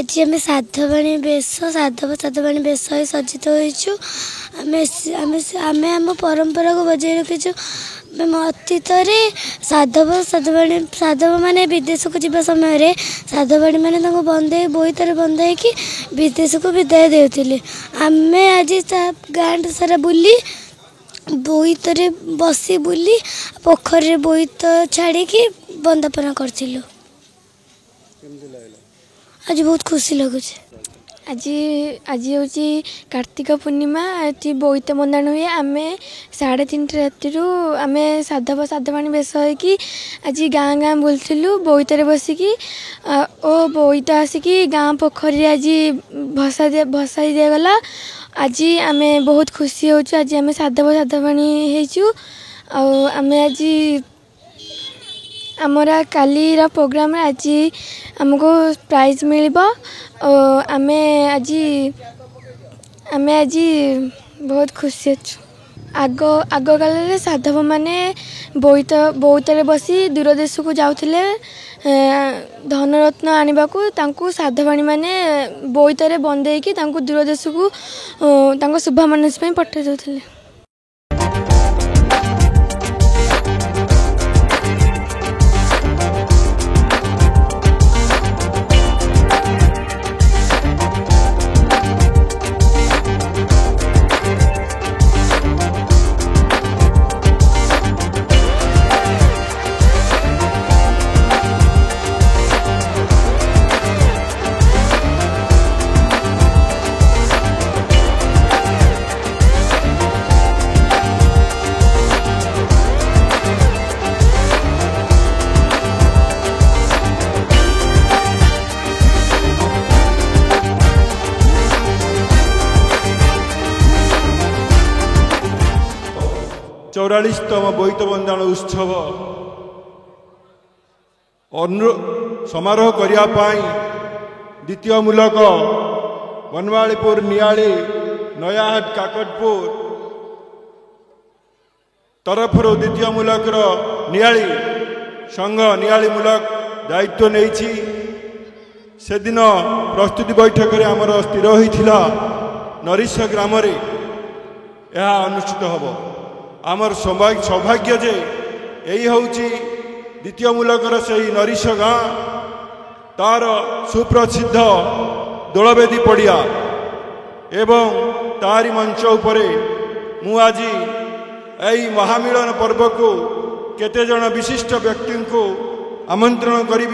आज आम साधवाणी बेश साधवाणी बेश सज्जित होइछु आम आम परंपरा को बजाय रखीचु। अतीत साधव माने विदेश को जीवा समय साधवाणी माने बंदे बोईतर बंदे कि विदेश को विदाय देउथिले। आमे आज गाँ सारा बुली बोईतर बसी बुली पोखर बोईत छाड़ी बंदापना करथिलु। आज बहुत खुशी लगुच। आज आज हूँ कार्तिक पूर्णिमा। आज बोईत बंदाण हुए। आम 3:30 राति आम साधवाणी बेश होगी आज गाँ गाँ बुलूँ बोईतर बसिकी और बोईत आसिकी गाँ पोखरी आज भसाई दिगला। आज आम बहुत खुशी होचु। आज आम साधवाणी होचु। आम आज आमर कालीर प्रोग्राम आज आमको प्राइज मिल। आम आज बहुत खुशी अच्छु। आग काल साधव माने बोईतर बसी दूर देश को जाउथिले धनरत्न आनिबा को साधवाणी माने बोईतर बंदेकी दूर देश को शुभ मानस पठाई देउथिले। चौरालीसतम बोईत बंदाण उत्सव समारोह करने द्वितीय मूलक बनवालीपुर नियाली नयाहाट काकटपुर तरफ द्वितीय मूलक नियाली संघ नियाली मूलक दायित्व नहीं। से दिन प्रस्तुति बैठक में आमर स्थिर होता नरीश ग्राम यह अनुष्ठित होब। आमर सौभाग्य जे यही हूँ द्वितीय मूलकर से नरीश गाँ तार सुप्रसिद्ध दोलवेदी पड़िया एवं तारी मंच उपरे मु आज यही महामिलन पर्व को केते जन विशिष्ट व्यक्ति को आमंत्रण करी।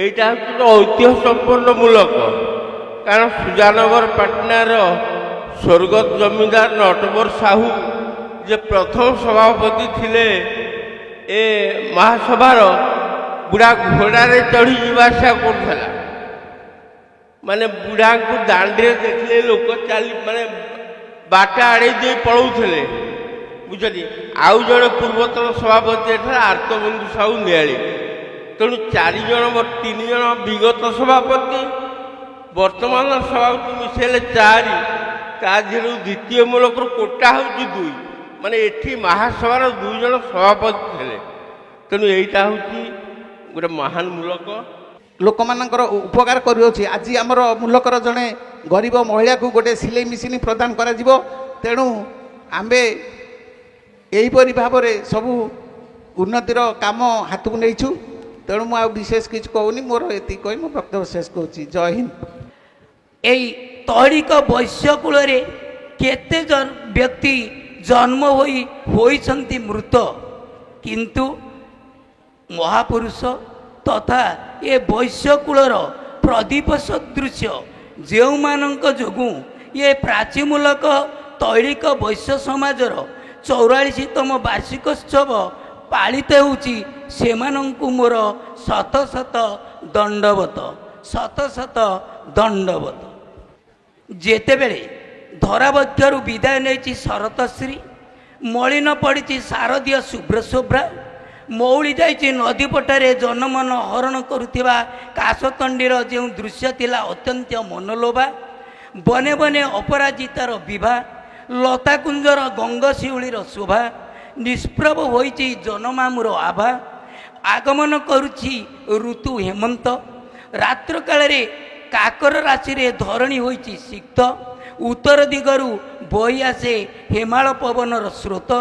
এইটা হচ্ছে তো ঐতিহ্ୟ সম্পন্ন মূলক, কারণ সুଜାନଗର ପାଟନାର ସ୍ୱର୍ଗତ ଜମିଦାର ନଟବର ସାହୁ ଯେ ପ୍ରଥମ ସଭାପତି ଥିଲେ ଏ ମହାସଭାର, ବୁଢ଼ା ଘୋଡ଼ାରେ ଚଢ଼ି ଯିବା ଆସିବା କରୁଥିଲା। ମାନେ ବୁଢ଼ାଙ୍କୁ ଦାଣ୍ଡିରେ ଦେଖିଲେ ଲୋକ ଚାଲି ମାନେ ବାଟ ଆଡ଼େଇ ଦେଇ ପଳାଉଥିଲେ, ବୁଝଲି। ଆଉ ଜଣେ ପୂର୍ବତନ ସଭାପତି ଏଠାରେ ଆର୍ତ୍ତବନ୍ଧୁ ସାହୁ ନିଆଳି। ତେଣୁ 4 ଜଣ 3 ଜଣ ବିଗତ ସଭାପତି, ବର୍ତ୍ତମାନ ସଭାପତି ମିଶାଇଲେ 4, ତା ଦେହରୁ ଦ୍ୱିତୀୟ ମୂଳକରୁ କୋଟା ହେଉଛି 2, ମାନେ ଏଠି ମହାସଭାର 2 ଜଣ ସଭାପତି ଥିଲେ। ତେଣୁ ଏଇଟା ହେଉଛି ଗୋଟେ ମହାନ ମୂଲକ, ଲୋକମାନଙ୍କର ଉପକାର କରୁଅଛି। ଆଜି ଆମର ମୂଲକର ଜଣେ ଗରିବ ମହିଳାକୁ ଗୋଟେ ସିଲେଇ ମେସିନ୍ ପ୍ରଦାନ କରାଯିବ। ତେଣୁ ଆମ୍ଭେ ଏହିପରି ଭାବରେ ସବୁ ଉନ୍ନତିର କାମ ହାତକୁ ନେଇଛୁ। ତେଣୁ ମୁଁ ଆଉ ବିଶେଷ କିଛି କହୁନି, ମୋର ଏତିକି କହି ମୁଁ ବକ୍ତବ୍ୟ ଶେଷ କରୁଛି। ଜୟ ହିନ୍ଦ। এই তৈরিক বৈশ্যকূଳରେ କେତେ ବ୍ୟକ୍ତି ଜନ୍ମ ହୋଇଛନ୍ତି ମୃତ, କିନ୍ତୁ ମହାପୁରୁଷ ତଥା ଏ ବୈଶ୍ୟକୂଳର ପ୍ରଦୀପ ସଦୃଶ୍ୟ ଯେଉଁମାନଙ୍କ ଯୋଗୁଁ ଏ ପ୍ରାଚୀମୂଲକ ତୈଳିକ ବୈଶ୍ୟ ସମାଜର 44ତମ ବାର୍ଷିକୋତ୍ସବ ପାଳିତ ହେଉଛି, ସେମାନଙ୍କୁ ମୋର ଶତ ଶତ ଦଣ୍ଡବତ, ଶତ ଶତ ଦଣ୍ଡବତ। ଯେତେବେଳେ ଧରାବକ୍ଷରୁ ବିଦାୟ ନେଇଛି ଶରତଶ୍ରୀ, ମଳିନ ପଡ଼ିଛି ଶାରଦୀୟ ଶୁଭ୍ରଶୋଭ୍ରା, ମଉଳି ଯାଇଛି ନଦୀପଟରେ ଜନମନ ହରଣ କରୁଥିବା କାଶତଣ୍ଡିର ଯେଉଁ ଦୃଶ୍ୟ ଥିଲା ଅତ୍ୟନ୍ତ ମନଲୋଭା, ବନେ ବନେ ଅପରାଜିତାର ବିଭା, ଲତାକୁଞ୍ଜର ଗଙ୍ଗଶିଉଳିର ଶୋଭା, ନିଷ୍ପ୍ରଭ ହୋଇଛି ଜନମାମୁର ଆଭା, ଆଗମନ କରୁଛି ଋତୁ ହେମନ୍ତ, ରାତ୍ର କାଳରେ କାକର ରାଶିରେ ଧରଣୀ ହୋଇଛି ସିକ୍ତ, ଉତ୍ତର ଦିଗରୁ ବହି ଆସେ ହେମାଳ ପବନର ସ୍ରୋତ,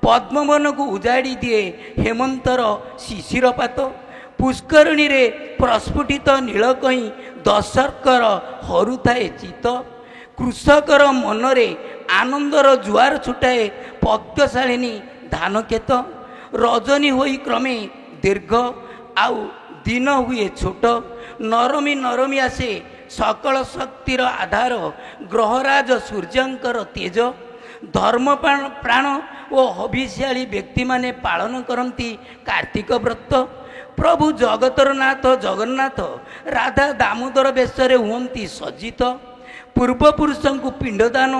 ପଦ୍ମବନକୁ ଉଜାଡ଼ି ଦିଏ ହେମନ୍ତର ଶିଶିରପାତ, ପୁଷ୍କରିଣୀରେ ପ୍ରସ୍ଫୁଟିତ ନୀଳକଇଁ ଦଶର୍କର ହରୁଥାଏ ଚିତ, କୃଷକର ମନରେ ଆନନ୍ଦର ଜୁଆର ଛୁଟାଏ ପଦ୍ମଶାଳିନୀ ଧାନକ୍ଷେତ, ରଜନୀ ହୋଇ କ୍ରମେ ଦୀର୍ଘ ଆଉ ଦିନ ହୁଏ ଛୋଟ, ନରମୀ ନରମୀ ଆସେ ସକଳ ଶକ୍ତିର ଆଧାର, ଗ୍ରହରାଜ ସୂର୍ଯ୍ୟଙ୍କର ତେଜ, ଧର୍ମ ପ୍ରାଣ ଓ ହବିଷ୍ୟାଳୀ ବ୍ୟକ୍ତିମାନେ ପାଳନ କରନ୍ତି କାର୍ତ୍ତିକ ବ୍ରତ। ପ୍ରଭୁ ଜଗତର ନାଥ ଜଗନ୍ନାଥ ରାଧା ଦାମୋଦର ବେଶରେ ହୁଅନ୍ତି ସଜ୍ଜିତ, ପୂର୍ବପୁରୁଷଙ୍କୁ ପିଣ୍ଡଦାନ,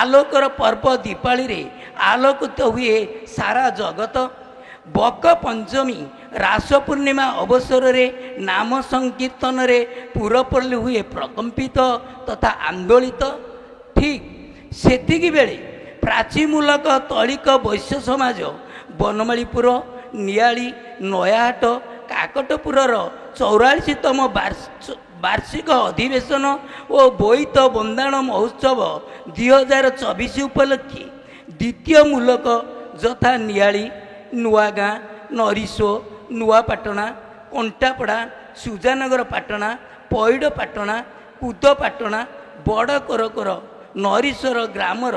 ଆଲୋକର ପର୍ବ ଦୀପାଳିରେ ଆଲୋକିତ ହୁଏ ସାରା ଜଗତ। ବକ ପଞ୍ଚମୀ ରାସ ପୂର୍ଣ୍ଣିମା ଅବସରରେ ନାମ ସଂକୀର୍ତ୍ତନରେ ପୁରପଲ୍ଲୀ ହୁଏ ପ୍ରକମ୍ପିତ ତଥା ଆନ୍ଦୋଳିତ। ଠିକ୍ ସେତିକି ବେଳେ ପ୍ରାଚୀମୂଲକ ତୈଳିକ ବୈଶ୍ୟ ସମାଜ ବନମାଳୀପୁର, ନିଆଳି, ନୟାହାଟ, କାକଟପୁରର 44ତମ ବାର୍ଷିକ ଅଧିବେଶନ ଓ ବୋଇତ ବନ୍ଦାଣ ମହୋତ୍ସବ 2024 ଉପଲକ୍ଷେ ଦ୍ୱିତୀୟ ମୂଲକ ଯଥା ନିଆଳି, ନୂଆଗାଁ, ନରିସୋ, ନୂଆପାଟଣା, କଣ୍ଟାପଡ଼ା, ସୁଜାନଗର ପାଟଣା, ପଇଡ଼ ପାଟଣା, କୁଦପାଟଣା, ବଡ଼ କରକର, ନରିସୋର ଗ୍ରାମର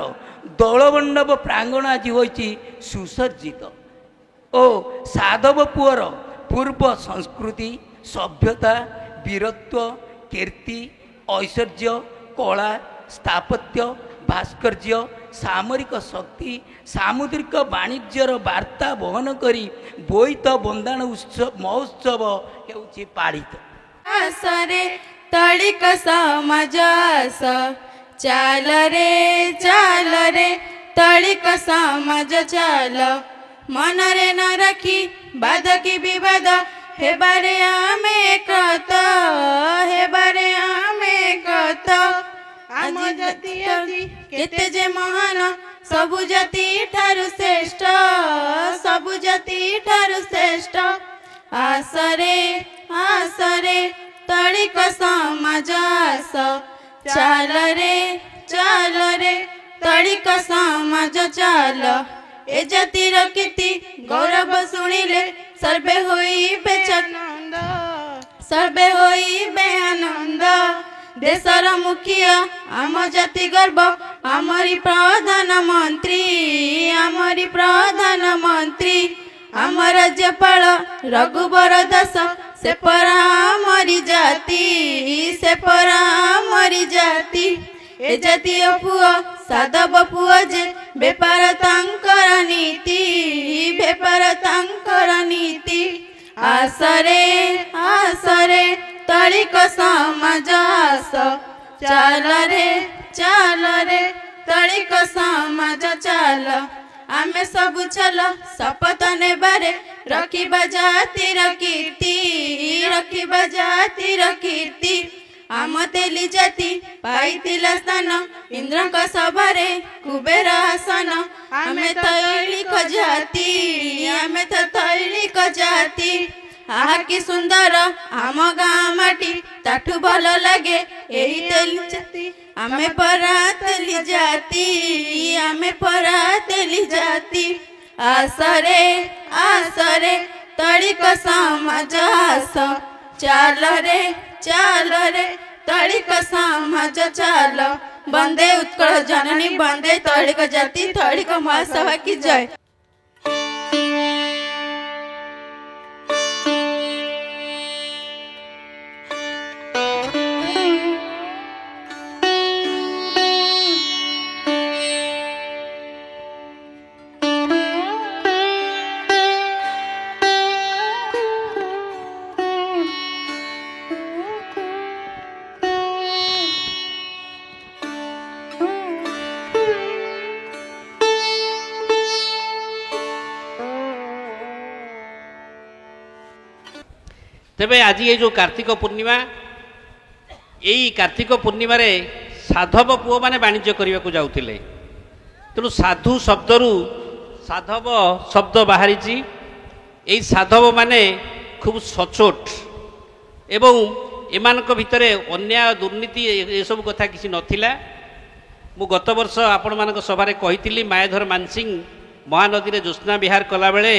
ଦୋଳମଣ୍ଡପ ପ୍ରାଙ୍ଗଣ ଆଜି ହୋଇଛି ସୁସଜ୍ଜିତ ଓ ସାଧବ ପୁଅର ପୂର୍ବ ସଂସ୍କୃତି, ସଭ୍ୟତା, ବୀରତ୍ୱ, କୀର୍ତ୍ତି, ଐଶ୍ୱର୍ଯ୍ୟ, କଳା, ସ୍ଥାପତ୍ୟ, ଭାସ୍କର୍ଯ୍ୟ, ସାମରିକ ଶକ୍ତି, ସାମୁଦ୍ରିକ ବାଣିଜ୍ୟର ବାର୍ତ୍ତା ବହନ କରି ବୋଇତ ବନ୍ଦାଣ ମହୋତ୍ସବ ହେଉଛି ପାଳିତ। ଆସରେ ତୈଳିକ ସମାଜ ଆସ, ଚାଲରେ ଚାଲରେ ତୈଳିକ ସମାଜ ଚାଲ, ମନରେ ନ ରଖି ବାଦ କି ବିବାଦ, ହେବାରେ ଆମେ ଏକତ, ହେବାରେ ଆମେ ଏକତ। ଆମ ଜାତି ଆଜି କେତେ ଯେ ମହାନ, ସବୁ ଜାତି ଠାରୁ ଶ୍ରେଷ୍ଠ, ସବୁ ଜାତି ଠାରୁ ଶ୍ରେଷ୍ଠ। ଆସରେ ଆସରେ ତୈଳିକ ସମାଜ ଆସ, ଚାଲରେ ଚାଲରେ ତୈଳିକ ସମାଜ ଚାଲ। ଏ ଜାତିର କୀର୍ତ୍ତି ଗୌରବ ଶୁଣିଲେ ସର୍ବେ ହୋଇବେ ଆନନ୍ଦ, ସର୍ବେ ହୋଇବେ ଆନନ୍ଦ। ଦେଶର ମୁଖିଆ ଆମ ଜାତି ଗର୍ବ, ଆମରି ପ୍ରଧାନମନ୍ତ୍ରୀ, ଆମରି ପ୍ରଧାନମନ୍ତ୍ରୀ। ଆମ ରାଜ୍ୟପାଳ ରଘୁବର ଦାସ से परा मरी जाती से परा मरी जाती ए जातीय पुआ साधव पुआ जे बेपार तांकर नीति बेपार तांकर नीति आसरे आसरे तळिक समाज आस चाल रे तळिक समाज चाल आमे सबु चल शपथ नेबारे रखिबा जातिर कीर्ति रखिबा जातिर कीर्ति आम तेली जाति पाइतिला स्थान इंद्रक सभारे कुबेर आसन आमे तैलिक जाति आमे तैलिक जाति आहा कि सुंदर आम गाँ माटी ताठू भल लगे एही तेली जाति आमे परा तेली जाति आमे परा तेली जाति आसरे आसरे तळिक समाज आस चाल रे तळिक समाज चाल बंदे उत्कल जननी बंदे तळिक जाति तळिक महासभा की जय। तेबे आज ये जो कार्तिक पूर्णिमा यही कार्तिक पूर्णिमा रे साधव पुओ माने वाणिज्य करने को जाउथिले तेणु साधु शब्दरू साधव शब्द बाहरी यही साधव माने खूब सचोट एवं एमानक भितरे अन्याय दुर्नीति ये सब कथा किसी नथिला। मु गत वर्ष आपण मानक सभारे कहितिली मायाधर मानसिंह महानदी रे ज्योत्स्ना विहार कला बेले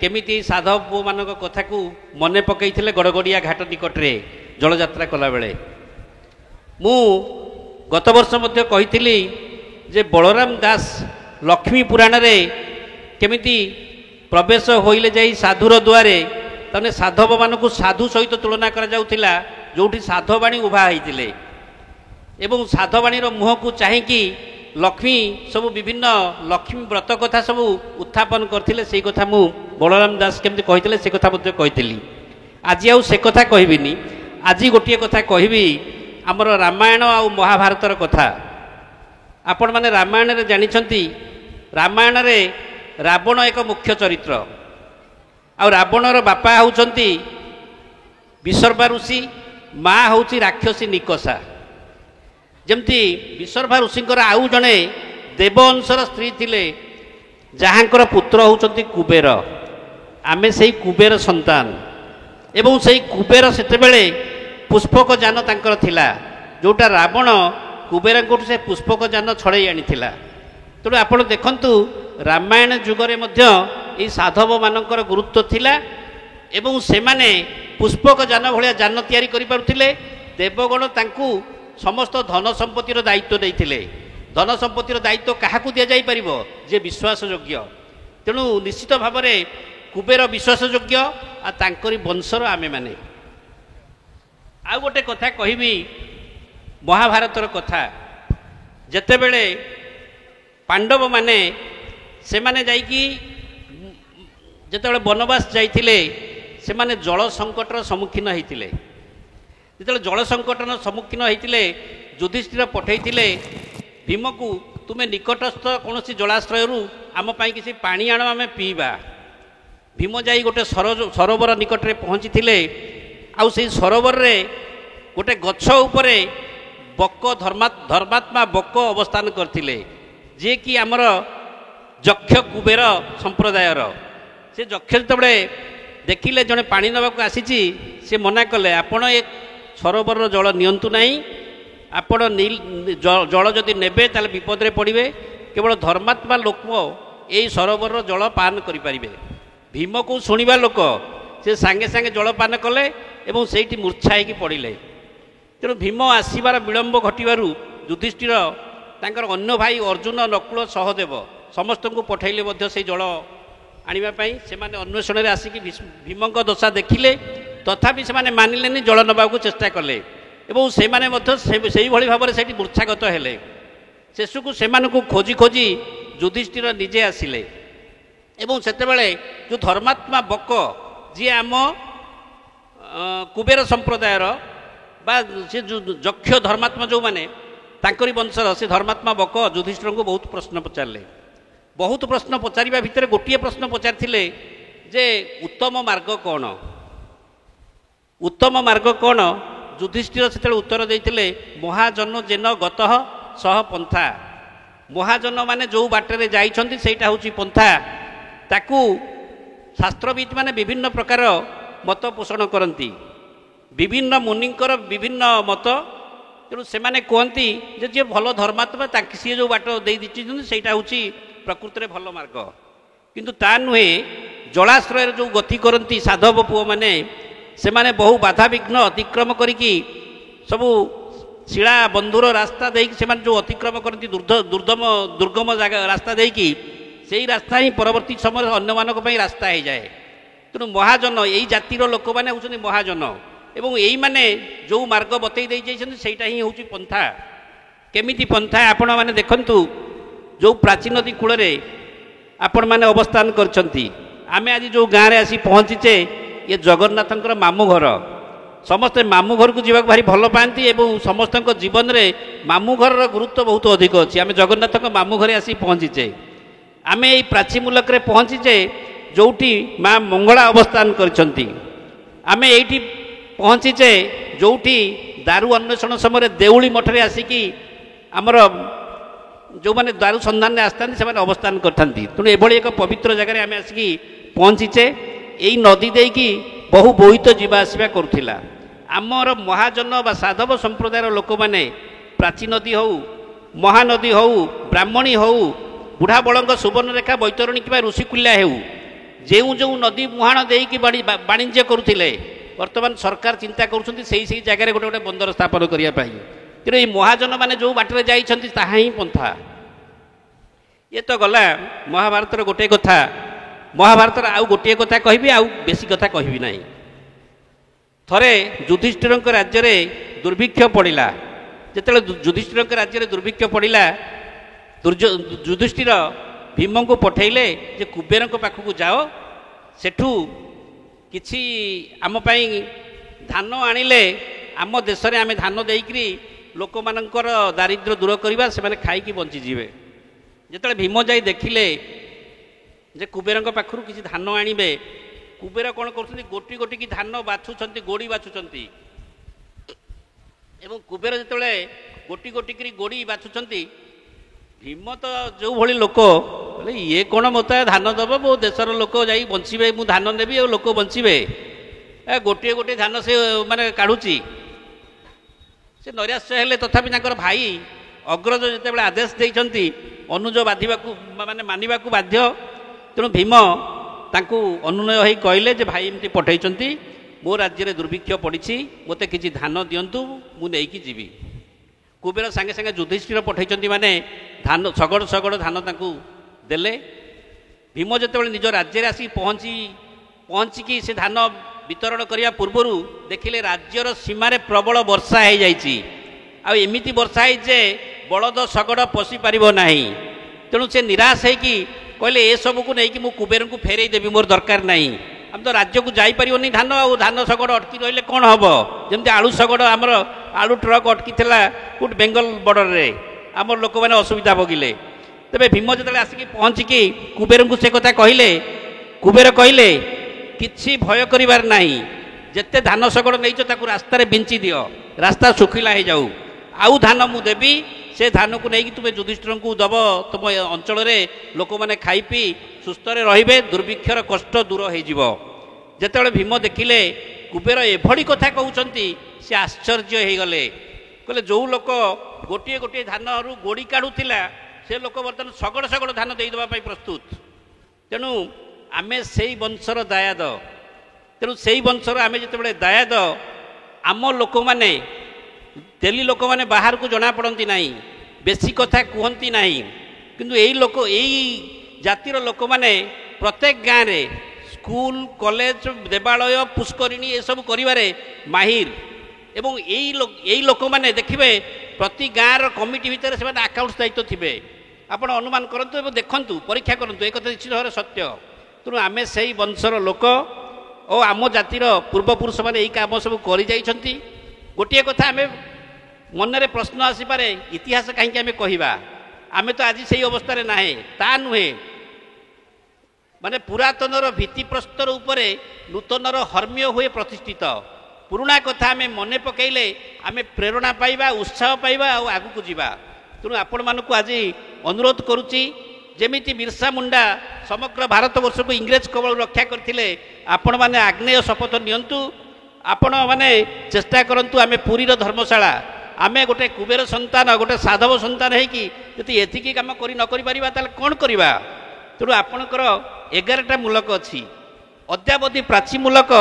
केमिति साधव पुओ मानक कथा को मने पकईथिले गड़गड़िया घाट निकटरे जलयात्रा कला बेले। मु गत वर्ष मध्य कहिथिली जे बलराम दास लक्ष्मी पुराण रे केमिति प्रवेश होइले जाई साधुर द्वारे तने साधव मानक साधु सहित तुलना करा जाउथिला जोठी साधवाणी उभा होइतिले एवं साधवाणी मुह को चाहिकी लक्ष्मी सब विभिन्न लक्ष्मी व्रत कथा सब उत्थापन करथिले सेई कथा मु बलराम दास केमति कहिथिले से कथा मध्य कहिथिली। आज आउ से कथा कहबिनी आज गोटे कथा कहबी आमर रामायण आ महाभारतर कथा। आपण माने रामायण रे जानिछंती रामायण रे रावण एक मुख्य चरित्र आ रावणर बापा होउछंती विसर्वा ऋषि माँ होउची राक्षसी निकषा। जमती विसर्वा ऋषिंकर आउ जड़े देववंशर स्त्री थिले जहाँकर पुत्र होउछंती कुबेर आमे सेई कुबेर संतान एवं सेई कुबेर सेतेबेले पुष्पक जान तांकर थिला जोटा रावण कुबेर को से पुष्पक जान छड़े आनिथिला। तेणु आपण देखंतु रामायण जुगरे मध्य एई साधव मानकर गुरुत्व थिला एवं सेमाने पुष्पक जान भलिया जान तैयारी करि पारुथिले। देवगण तांकू समस्त धन संपत्तिर दायित्व देइथिले। धन संपत्तिर दायित्व काहाकू दिया जाई परिबो जे विश्वास योग्य। तेणु निश्चित भाव में कुबेर विश्वास योग्य आ तांकरी वंशर आमे माने। आ गोटे कथा कहबी महाभारतर कथा जेतेबेले पांडव माने से माने जाइकी जेतेबेले वनवास जाइथिले से माने जल संकटर सम्मुखीन होइथिले। जेतेबेले जल संकटर सम्मुखीन होइथिले युधिष्ठिर पठेइथिले भीम को तुमे निकटस्थ कौन जलाश्रयरू आम पाई किसी पानी आण आम पीवा। भीम जाई गोटे सरोवर निकट में पहुँची थे आउ से सरोवर रे गोटे गछ उपरे बक धर्मात्मा बक अवस्थान करथिले जे कि आमर जक्ष कुबेर संप्रदायर। से जक्ष जतबे देखिले जड़े पानी नवाक आसीची से मना कले आपण ए सरोवर जल नियंतु नहीं आपण जल जदि नेबे ताले विपद रे पड़िबे। केवल धर्मात्मा लोक यही सरोवर जल पान करें। भीम को शुणा लोक से सांगे सांगे जल पान कले एवं से मूर्छा होगी पड़े। तेणु भीम आसबार विलंब घटू युधिष्ठिर तांकर अन्य भाई अर्जुन नकुल सहदेव समस्त को पठेले से जल आने से अन्वेषण आसिक भीम दशा देखिले ତଥାପି ସେମାନେ ମାନିଲେନି, ଜଳ ନେବାକୁ ଚେଷ୍ଟା କଲେ ଏବଂ ସେମାନେ ମଧ୍ୟ ସେଇଭଳି ଭାବରେ ସେଠି ମୂର୍ଚ୍ଛାଗତ ହେଲେ। ଶେଷକୁ ସେମାନଙ୍କୁ ଖୋଜି ଖୋଜି ଯୁଧିଷ୍ଠିର ନିଜେ ଆସିଲେ ଏବଂ ସେତେବେଳେ ଯେଉଁ ଧର୍ମାତ୍ମା ବକ, ଯିଏ ଆମ କୁବେର ସମ୍ପ୍ରଦାୟର ବା ସେ ଯେଉଁ ଯକ୍ଷ ଧର୍ମାତ୍ମା ଯେଉଁମାନେ ତାଙ୍କରି ବଂଶର, ସେ ଧର୍ମାତ୍ମା ବକ ଯୁଧିଷ୍ଠିରଙ୍କୁ ବହୁତ ପ୍ରଶ୍ନ ପଚାରିଲେ। ବହୁତ ପ୍ରଶ୍ନ ପଚାରିବା ଭିତରେ ଗୋଟିଏ ପ୍ରଶ୍ନ ପଚାରିଥିଲେ ଯେ ଉତ୍ତମ ମାର୍ଗ କ'ଣ, ଉତ୍ତମ ମାର୍ଗ କ'ଣ? ଯୁଧିଷ୍ଠିର ସେତେବେଳେ ଉତ୍ତର ଦେଇଥିଲେ, ମହାଜନ ଯେନ ଗତଃ ସହ ପନ୍ଥା। ମହାଜନ ମାନେ ଯେଉଁ ବାଟରେ ଯାଇଛନ୍ତି ସେଇଟା ହେଉଛି ପନ୍ଥା। ତାକୁ ଶାସ୍ତ୍ରବିତ୍ ମାନେ ବିଭିନ୍ନ ପ୍ରକାର ମତ ପୋଷଣ କରନ୍ତି, ବିଭିନ୍ନ ମୁନିଙ୍କର ବିଭିନ୍ନ ମତ। ତେଣୁ ସେମାନେ କୁହନ୍ତି ଯେ ଯିଏ ଭଲ ଧର୍ମାତ୍ମା ତାଙ୍କୁ ସିଏ ଯେଉଁ ବାଟ ଦେଇ ଦେଇଛନ୍ତି ସେଇଟା ହେଉଛି ପ୍ରକୃତରେ ଭଲ ମାର୍ଗ। କିନ୍ତୁ ତା ନୁହେଁ। ଜଳାଶ୍ରୟରେ ଯେଉଁ ଗତି କରନ୍ତି ସାଧବ ପୁଅମାନେ, ସେମାନେ ବହୁ ବାଧାବିଘ୍ନ ଅତିକ୍ରମ କରିକି ସବୁ ଶିଳା ବନ୍ଧୁର ରାସ୍ତା ଦେଇକି ସେମାନେ ଯେଉଁ ଅତିକ୍ରମ କରନ୍ତି ଦୁର୍ଗମ ଜାଗା ରାସ୍ତା ଦେଇକି, ସେଇ ରାସ୍ତା ହିଁ ପରବର୍ତ୍ତୀ ସମୟରେ ଅନ୍ୟମାନଙ୍କ ପାଇଁ ରାସ୍ତା ହେଇଯାଏ। ତେଣୁ ମହାଜନ, ଏଇ ଜାତିର ଲୋକମାନେ ହେଉଛନ୍ତି ମହାଜନ ଏବଂ ଏଇମାନେ ଯେଉଁ ମାର୍ଗ ବତେଇ ଦେଇ ଯାଇଛନ୍ତି ସେଇଟା ହିଁ ହେଉଛି ପନ୍ଥା। କେମିତି ପନ୍ଥା? ଆପଣମାନେ ଦେଖନ୍ତୁ, ଯେଉଁ ପ୍ରାଚୀ ନଦୀ କୂଳରେ ଆପଣମାନେ ଅବସ୍ଥାନ କରିଛନ୍ତି, ଆମେ ଆଜି ଯେଉଁ ଗାଁରେ ଆସି ପହଞ୍ଚିଛେ, ଇଏ ଜଗନ୍ନାଥଙ୍କର ମାମୁଁ ଘର। ସମସ୍ତେ ମାମୁଁ ଘରକୁ ଯିବାକୁ ଭାରି ଭଲ ପାଆନ୍ତି ଏବଂ ସମସ୍ତଙ୍କ ଜୀବନରେ ମାମୁଁ ଘରର ଗୁରୁତ୍ୱ ବହୁତ ଅଧିକ ଅଛି। ଆମେ ଜଗନ୍ନାଥଙ୍କ ମାମୁଁ ଘରେ ଆସି ପହଞ୍ଚିଛେ। ଆମେ ଏଇ ପ୍ରାଚୀ ମୁଲକରେ ପହଞ୍ଚିଛେ ଯେଉଁଠି ମା ମଙ୍ଗଳା ଅବସ୍ଥାନ କରିଛନ୍ତି। ଆମେ ଏଇଠି ପହଞ୍ଚିଛେ ଯେଉଁଠି ଦାରୁ ଅନ୍ୱେଷଣ ସମୟରେ ଦେଉଳି ମଠରେ ଆସିକି ଆମର ଯେଉଁମାନେ ଦାରୁ ସନ୍ଧାନରେ ଆସିଥାନ୍ତି ସେମାନେ ଅବସ୍ଥାନ କରିଥାନ୍ତି। ତେଣୁ ଏଭଳି ଏକ ପବିତ୍ର ଜାଗାରେ ଆମେ ଆସିକି ପହଞ୍ଚିଛେ। ଏଇ ନଦୀ ଦେଇକି ବହୁ ବୋଇତ ଯିବା ଆସିବା କରୁଥିଲା। ଆମର ମହାଜନ ବା ସାଧବ ସମ୍ପ୍ରଦାୟର ଲୋକମାନେ ପ୍ରାଚୀ ନଦୀ ହେଉ, ମହାନଦୀ ହେଉ, ବ୍ରାହ୍ମଣୀ ହେଉ, ବୁଢ଼ା ବଳଙ୍କ ସୁବର୍ଣ୍ଣରେଖା, ବୈତରଣୀ କିମ୍ବା ଋଷିକୁଲ୍ୟା ହେଉ, ଯେଉଁ ଯେଉଁ ନଦୀ ମୁହାଣ ଦେଇକି ବାଣିଜ୍ୟ କରୁଥିଲେ, ବର୍ତ୍ତମାନ ସରକାର ଚିନ୍ତା କରୁଛନ୍ତି ସେଇ ଜାଗାରେ ଗୋଟେ ଗୋଟେ ବନ୍ଦର ସ୍ଥାପନ କରିବା ପାଇଁ। ତେଣୁ ଏଇ ମହାଜନ ମାନେ ଯେଉଁ ବାଟରେ ଯାଇଛନ୍ତି ତାହା ହିଁ ପନ୍ଥା। ଇଏ ତ ଗଲା ମହାଭାରତର ଗୋଟିଏ କଥା। ମହାଭାରତର ଆଉ ଗୋଟିଏ କଥା କହିବି, ଆଉ ବେଶୀ କଥା କହିବି ନାହିଁ। ଥରେ ଯୁଧିଷ୍ଠିରଙ୍କ ରାଜ୍ୟରେ ଦୁର୍ଭିକ୍ଷ ପଡ଼ିଲା। ଯେତେବେଳେ ଯୁଧିଷ୍ଠିରଙ୍କ ରାଜ୍ୟରେ ଦୁର୍ଭିକ୍ଷ ପଡ଼ିଲା, ଯୁଧିଷ୍ଠିର ଭୀମଙ୍କୁ ପଠେଇଲେ ଯେ କୁବେରଙ୍କ ପାଖକୁ ଯାଅ, ସେଠୁ କିଛି ଆମ ପାଇଁ ଧାନ ଆଣିଲେ ଆମ ଦେଶରେ ଆମେ ଧାନ ଦେଇକରି ଲୋକମାନଙ୍କର ଦାରିଦ୍ର୍ୟ ଦୂର କରିବା, ସେମାନେ ଖାଇକି ବଞ୍ଚିଯିବେ। ଯେତେବେଳେ ଭୀମ ଯାଇ ଦେଖିଲେ ଯେ କୁବେରଙ୍କ ପାଖରୁ କିଛି ଧାନ ଆଣିବେ, କୁବେର କ'ଣ କରୁଛନ୍ତି, ଗୋଟି ଗୋଟିକି ଧାନ ବାଛୁଛନ୍ତି, ଗୋଡ଼ି ବାଛୁଛନ୍ତି। ଏବଂ କୁବେର ଯେତେବେଳେ ଗୋଟି ଗୋଟିକିରି ଗୋଡ଼ି ବାଛୁଛନ୍ତି, ଭୀମ ତ ଯେଉଁଭଳି ଲୋକ, କହିଲେ ଇଏ କ'ଣ ମୋତେ ଧାନ ଦେବ, ମୋ ଦେଶର ଲୋକ ଯାଇ ବଞ୍ଚିବେ, ମୁଁ ଧାନ ନେବି ଆଉ ଲୋକ ବଞ୍ଚିବେ। ଗୋଟିଏ ଗୋଟିଏ ଧାନ ସେ ମାନେ କାଢ଼ୁଛି। ସେ ନୈରାଶ୍ୟ ହେଲେ। ତଥାପି ତାଙ୍କର ଭାଇ ଅଗ୍ରଜ ଯେତେବେଳେ ଆଦେଶ ଦେଇଛନ୍ତି, ଅନୁଜ ବାନ୍ଧିବାକୁ ମାନେ ମାନିବାକୁ ବାଧ୍ୟ। ତେଣୁ ଭୀମ ତାଙ୍କୁ ଅନୁନୟ ହୋଇ କହିଲେ ଯେ ଭାଇ ଏମିତି ପଠାଇଛନ୍ତି, ମୋ ରାଜ୍ୟରେ ଦୁର୍ଭିକ୍ଷ ପଡ଼ିଛି, ମୋତେ କିଛି ଧାନ ଦିଅନ୍ତୁ, ମୁଁ ନେଇକି ଯିବି। କୁବେର ସାଙ୍ଗେ ସାଙ୍ଗେ ଯୁଧିଷ୍ଠିର ପଠାଇଛନ୍ତି ମାନେ ଧାନ ଶଗଡ଼ ଶଗଡ଼ ଧାନ ତାଙ୍କୁ ଦେଲେ। ଭୀମ ଯେତେବେଳେ ନିଜ ରାଜ୍ୟରେ ଆସିକି ପହଞ୍ଚିକି ସେ ଧାନ ବିତରଣ କରିବା ପୂର୍ବରୁ ଦେଖିଲେ ରାଜ୍ୟର ସୀମାରେ ପ୍ରବଳ ବର୍ଷା ହେଇଯାଇଛି। ଆଉ ଏମିତି ବର୍ଷା ହେଇଛି ଯେ ବଳଦ ଶଗଡ଼ ପଶି ପାରିବ ନାହିଁ। ତେଣୁ ସେ ନିରାଶ ହେଇକି କହିଲେ ଏସବୁକୁ ନେଇକି ମୁଁ କୁବେରଙ୍କୁ ଫେରେଇ ଦେବି, ମୋର ଦରକାର ନାହିଁ। ଆମେ ତ ରାଜ୍ୟକୁ ଯାଇପାରିବନି ଧାନ, ଆଉ ଧାନ ଶଗଡ଼ ଅଟକି ରହିଲେ କ'ଣ ହେବ? ଯେମିତି ଆଳୁ ଶଗଡ଼, ଆମର ଆଳୁ ଟ୍ରକ୍ ଅଟକିଥିଲା କେଉଁଠି ବେଙ୍ଗଲ ବର୍ଡ଼ରରେ, ଆମର ଲୋକମାନେ ଅସୁବିଧା ଭୋଗିଲେ। ତେବେ ଭୀମ ଯେତେବେଳେ ଆସିକି ପହଞ୍ଚିକି କୁବେରଙ୍କୁ ସେ କଥା କହିଲେ, କୁବେର କହିଲେ କିଛି ଭୟ କରିବାର ନାହିଁ, ଯେତେ ଧାନ ଶଗଡ଼ ନେଇଛ ତାକୁ ରାସ୍ତାରେ ବିଞ୍ଚି ଦିଅ, ରାସ୍ତା ଶୁଖିଲା ହେଇଯାଉ, ଆଉ ଧାନ ମୁଁ ଦେବି। ସେ ଧାନକୁ ନେଇକି ତୁମେ ଯୁଧିଷ୍ଠିରଙ୍କୁ ଦେବ, ତୁମ ଅଞ୍ଚଳରେ ଲୋକମାନେ ଖାଇ ପିଇ ସୁସ୍ଥରେ ରହିବେ, ଦୁର୍ଭିକ୍ଷର କଷ୍ଟ ଦୂର ହେଇଯିବ। ଯେତେବେଳେ ଭୀମ ଦେଖିଲେ କୁବେର ଏଭଳି କଥା କହୁଛନ୍ତି, ସେ ଆଶ୍ଚର୍ଯ୍ୟ ହେଇଗଲେ। କହିଲେ ଯେଉଁ ଲୋକ ଗୋଟିଏ ଗୋଟିଏ ଧାନରୁ ଗୋଡ଼ି କାଢ଼ୁଥିଲା, ସେ ଲୋକ ବର୍ତ୍ତମାନ ଶଗଡ଼ ଶଗଡ଼ ଧାନ ଦେଇଦେବା ପାଇଁ ପ୍ରସ୍ତୁତ। ତେଣୁ ଆମେ ସେଇ ବଂଶର ଦାୟାଦ। ତେଣୁ ସେଇ ବଂଶର ଆମେ ଯେତେବେଳେ ଦାୟାଦ, ଆମ ଲୋକମାନେ ତେଲି ଲୋକମାନେ ବାହାରକୁ ଜଣାପଡ଼ନ୍ତି ନାହିଁ, ବେଶୀ କଥା କୁହନ୍ତି ନାହିଁ, କିନ୍ତୁ ଏଇ ଜାତିର ଲୋକମାନେ ପ୍ରତ୍ୟେକ ଗାଁରେ ସ୍କୁଲ କଲେଜ ଦେବାଳୟ ପୁଷ୍କରିଣୀ ଏସବୁ କରିବାରେ ମାହିର ଏବଂ ଏଇ ଲୋକମାନେ ଦେଖିବେ ପ୍ରତି ଗାଁର କମିଟି ଭିତରେ ସେମାନେ ଆକାଉଣ୍ଟ ଦାୟିତ୍ୱ ଥିବେ। ଆପଣ ଅନୁମାନ କରନ୍ତୁ ଏବଂ ଦେଖନ୍ତୁ, ପରୀକ୍ଷା କରନ୍ତୁ, ଏ କଥା ନିଶ୍ଚିତ ଭାବରେ ସତ୍ୟ। ତେଣୁ ଆମେ ସେଇ ବଂଶର ଲୋକ ଓ ଆମ ଜାତିର ପୂର୍ବପୁରୁଷମାନେ ଏଇ କାମ ସବୁ କରିଯାଇଛନ୍ତି। ଗୋଟିଏ କଥା ଆମେ ମନରେ ପ୍ରଶ୍ନ ଆସିପାରେ, ଇତିହାସ କାହିଁକି ଆମେ କହିବା? ଆମେ ତ ଆଜି ସେଇ ଅବସ୍ଥାରେ ନାହିଁ, ତା ନୁହେଁ। ମାନେ ପୁରାତନର ଭିତ୍ତିପ୍ରସ୍ତର ଉପରେ ନୂତନର ହର୍ମ୍ୟ ହୁଏ ପ୍ରତିଷ୍ଠିତ। ପୁରୁଣା କଥା ଆମେ ମନେ ପକାଇଲେ ଆମେ ପ୍ରେରଣା ପାଇବା, ଉତ୍ସାହ ପାଇବା ଆଉ ଆଗକୁ ଯିବା। ତେଣୁ ଆପଣମାନଙ୍କୁ ଆଜି ଅନୁରୋଧ କରୁଛି, ଯେମିତି ବିର୍ସା ମୁଣ୍ଡା ସମଗ୍ର ଭାରତବର୍ଷକୁ ଇଂରେଜ କବଳରୁ ରକ୍ଷା କରିଥିଲେ, ଆପଣମାନେ ଆଗ୍ନେୟ ଶପଥ ନିଅନ୍ତୁ। ଆପଣମାନେ ଚେଷ୍ଟା କରନ୍ତୁ, ଆମେ ପୁରୀର ଧର୍ମଶାଳା, ଆମେ ଗୋଟେ କୁବେର ସନ୍ତାନ, ଗୋଟେ ସାଧବ ସନ୍ତାନ ହେଇକି ଯଦି ଏତିକି କାମ କରି ନ କରିପାରିବା ତାହେଲେ କ'ଣ କରିବା? ତେଣୁ ଆପଣଙ୍କର 11ଟା ମୂଲକ ଅଛି। ଅଦ୍ୟାବଧି ପ୍ରାଚୀ ମୂଲକ